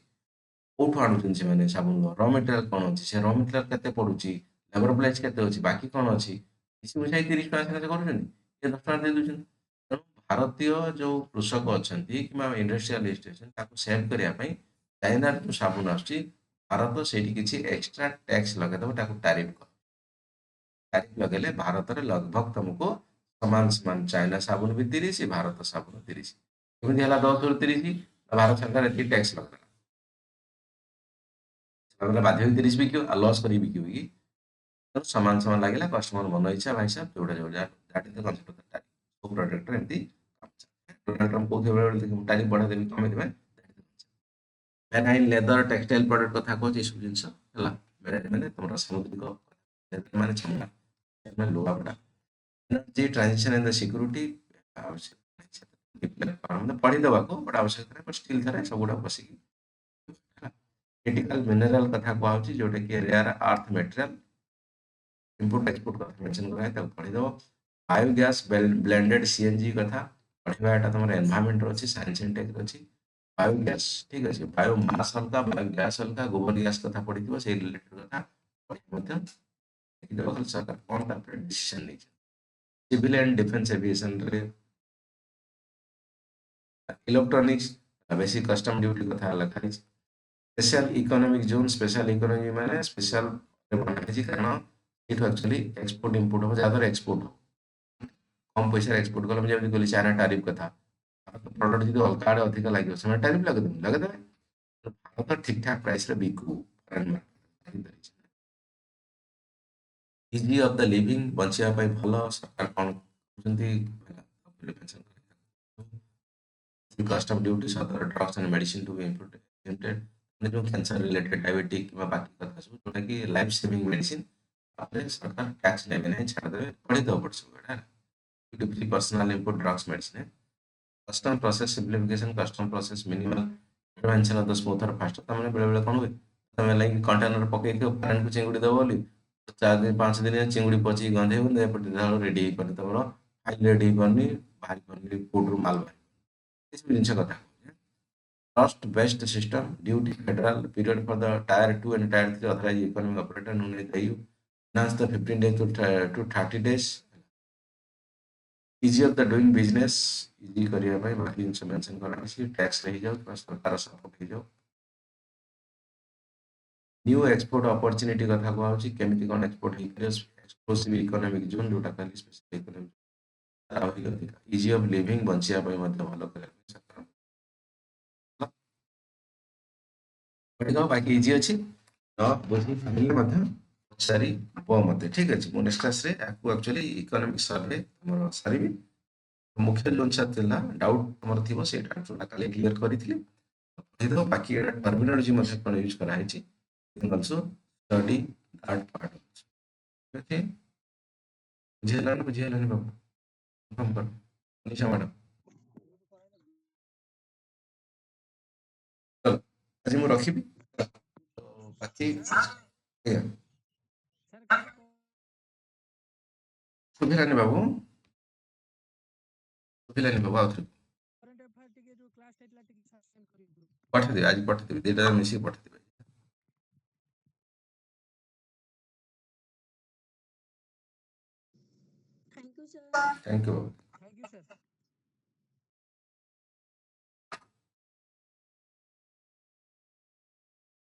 कोठो आनुछंती से माने साबुन रॉ मटेरियल कोन अछि से रॉ मटेरियल केते पडुची लेबर प्राइस केते अछि बाकी कोन अछि किसी मुझाई 30 टका से करूछंती ये 10 टका दे दुछंती ଭାରତୀୟ ଯୋଉ କୃଷକ ଅଛନ୍ତି କିମ୍ବା ଇଣ୍ଡଷ୍ଟ୍ରିଆଲିଷ୍ଟ ଅଛନ୍ତି ତାକୁ ସେଭ୍ କରିବା ପାଇଁ ଚାଇନାର ଯୋଉ ସାବୁନ ଆସୁଛି ଭାରତ ସେଇଠି କିଛି ଏକ୍ସଟ୍ରା ଟ୍ୟାକ୍ସ ଲଗେଇଦବ, ତାକୁ ଟାରିଫ ଲଗେଇଲେ ଭାରତରେ ଲଗଭଗ ତମକୁ ସମାନ ସମାନ ଚାଇନା ସାବୁନ ବି 30, ଭାରତ ସାବୁନ 30। କେମିତି ହେଲା 10 ରୁ 30? ଭାରତ ସରକାର ଏତିକି ଟ୍ୟାକ୍ସ ଲଗେଇଲା, ସେମାନେ ବାଧ୍ୟ ହେଇକି 30 ବିକିବ ଆଉ ଲସ୍ କରିକି ବିକିବ କି? ତେଣୁ ସମାନ ସମାନ ଲାଗିଲା, କଷ୍ଟମର ମନ ଇଚ୍ଛା ଭାଇ ସାହେବ ଯୋଉଟା ଯୋଉଟା that is the concept of the tariff. ସବୁ ପ୍ରଡକ୍ଟରେ ଏମିତି ଡୋନାଲ୍ଡ ଟ୍ରମ୍ପ କହୁଥିବା ବେଳେ ଟାରିଫ ବଢେଇ ଦେବି କମେଇ ଦେବେ। ମେରାଇନ୍ ଲେଦର ଟେକ୍ସଟାଇଲ ପ୍ରଡକ୍ଟ କଥା କହୁଛି, ଏସବୁ ଜିନିଷ ହେଲା। ମେରାଇନ୍ ମାନେ ତମର ସାମୁଦ୍ରିକ, ଲେଦର ମାନେ ଚମଡ଼ା, ମାନେ ଲୁଗାପଟା। ଏନର୍ଜି ଟ୍ରାନଜିସନ ଇନ ଦ ସିକ୍ୟୁରିଟି ପଢିଦେବାକୁ ବଟ ଆବଶ୍ୟକ ଥାଏ, ବଟ ଷ୍ଟିଲ୍ ଥରେ ସବୁଗୁଡା ବସିକି କ୍ରିଟିକାଲ ମିନେରାଲ କଥା କୁହାହଉଛି ଯୋଉଟା କି rare earth material import export କଥା ମେନସନ କରାଯାଏ, ତାକୁ ପଢିଦେବ। ବାୟୋଗ୍ୟାସ ବ୍ଲେଣ୍ଡେଡ ସିଏନଜି କଥା ପଢିବା, ଏଟା ତମର ଏନଭାରमेଣ୍ଟ ଅଛି, ସାଇନ୍ସ ଆଣ୍ଡ ଟେକ୍ ଅଛି। ବାୟୋଗ୍ୟାସ ଠିକ ଅଛି, ବାୟୋ ମାସ ଅଲଗା, ବାୟୋଗ୍ୟାସ ଅଲଗା, ଗୋବର ଗ୍ୟାସ କଥା ପଢିଥିବ, ସେଇ ରିଲେଟେଡ କଥା ପଢି ମଧ୍ୟ ଦେଖିଦେବ ଖାଲି ସରକାର କଣ ତାପରେ ଡିସିସନ ନେଇଛି। ସିଭିଲ ଆଣ୍ଡ डिफेंस एविएशन रे इलेक्ट्रॉनिक्स बेसिक कस्टम ड्यूटी कथा ଲେଖା ହେଇଛି। Special economic zone, special economy माने स्पेशल बनाଯାଇଛି କାରଣ ଏଠୁ ଆକ୍ଚୁଆଲି ଏକ୍ସପୋର୍ଟ ଇମ୍ପୋର୍ଟ ହବ, ଯାହାଦ୍ୱାରା ଏକ୍ସପୋର୍ଟ ହବ, କମ ପଇସାରେ ଏକ୍ସପୋର୍ଟ କଲେ, ମୁଁ ଯେମିତି କହିଲି ଚାଇନା ଟାରିଫ କଥା, ପ୍ରଡକ୍ଟ ଯଦି ଅଲଗା ଆଡେ ଅଧିକ ଲାଗିବ ସେମାନେ ଟାରିଫ ଲଗେଇଦେବେ। ଭାରତ ଠିକ ଠାକ ପ୍ରାଇସରେ ବିକୁ। ଇଜି ଅଫ ଦ ଲିଭିଂ, ବଞ୍ଚିବା ପାଇଁ ଭଲ, ସରକାର କଣ କରୁଛନ୍ତି? कस्टम ड्यूटी सदर drugs and medicine to be imported, ମାନେ ଯେଉଁ କ୍ୟାନ୍ସର ରିଲେଟେଡ୍ ଡାଇବେଟିକ୍ କିମ୍ବା ବାକି କଥା ସବୁ ଯୋଉଟାକି ଲାଇଫ୍ ସେଭିଂ ମେଡିସିନ, ତାପରେ ସରକାର ଟ୍ୟାକ୍ସ ନେବେ ନାହିଁ, ଛାଡ଼ିଦେବେ, ପଢ଼ିଦେବ ପଡେ ସବୁ ଏଇଟା। Duty personal input drugs medicine, custom process simplification, custom process minimal intervention of the smoother fast. ତାମାନେ ବେଳେ ବେଳେ କଣ ହୁଏ, ତମେ ଲାଗି କଣ୍ଟେନର ପକେଇଥିବ ଫରେନକୁ ଚିଙ୍ଗୁଡ଼ି ଦେବ ବୋଲି, 4 ଦିନ 5 ଦିନ ଚିଙ୍ଗୁଡ଼ି ପଚିକି ଗନ୍ଧେଇ ହଉନି, ଏପଟେ ରେଡି ହେଇପାରୁନି, ତମର ଫାଇଲ ରେଡି ହେଇପାରୁନି, ବାହାରି ପାରୁନି କୋର୍ଟରୁ ମାଲ ବାହାରି, ଏସବୁ ଜିନିଷ କଥା। Cost based system, duty federal period for the tier 2 and tier 3 authorized economic operator known as the EU, enhance the 15 days to 30 days, easy of the doing business, easy କରିବା ପାଇଁ ବାକି ଜିନିଷ ମେନସନ କରାଯାଇଛି, ଟ୍ୟାକ୍ସ ହେଇଯାଉ କିମ୍ବା ସରକାର support ହେଇଯାଉ। New export opportunity କଥା କୁହାଯାଉଛି, କେମିତି କଣ ଏକ୍ସପୋର୍ଟ ହେଇପାରିବ, ଏକ୍ସକ୍ଲୁସିଭ ଇକୋନୋମିକ ଜୋନ୍ ଯୋଉଟା କହିଲି, ସ୍ପେଶାଲ ଇକୋନୋମିକ ଅଧିକ, ଇଜି ଅଫ ଲିଭିଂ, ବଞ୍ଚିବା ପାଇଁ ମଧ୍ୟ ଭଲ କରିବା ପାଇଁ ସରକାର ପଢିଦବ, ବାକି ଇଜି ଅଛି। ତ ବୁଝି ପାରିଲେ ମଧ୍ୟ ପଚାରିବ ମତେ, ଠିକ ଅଛି। ମୁଁ ନେକ୍ସଟ କ୍ଲାସରେ ଆକୁ ଆକ୍ଚୁଆଲି ଇକୋନୋମିକ ସର୍ଭେ ଆମର ସାରିବି। ମୁଖ୍ୟ ଯୋଉ ଜିନିଷ ଥିଲା ଡାଉଟ ତମର ଥିବ ସେଇଟା ଯୋଉଟା କାଲି କ୍ଲିୟର କରିଥିଲି ପଢିଦବ, ବାକି ଏଟା ଟର୍ମିନୋଲୋଜି ମଧ୍ୟ କଣ ୟୁଜ କରାହେଇଛି, also study that part also. Okay, ବୁଝିହେଲାନି ବାବୁ? କନଫର୍ମ କର ନିଶା ମ୍ୟାଡାମ। ଚलो ଆଜି ମୁଁ ରଖିବି, ବାକି ଆଜ୍ଞା ସାର୍ କାଲି ଶୁଭିଲାନି ବାବୁ, ଶୁଭିଲାନି ବାବୁ, ଆଉଥରେ କରେଣ୍ଟ ଆଫେୟାର ଟିକେ ଯୋଉ କ୍ଲାସ ହେଇଥିଲା ଟିକେ ସାର୍ ସେଣ୍ଡ କରିବେ। ପଠେଇଦେବି, ଆଜି ପଠେଇଦେବି, ଦିଟା ମିଶିକି ପଠେଇଦେବି। Thank you, sir. Thank you ବାବୁ। Thank you sir.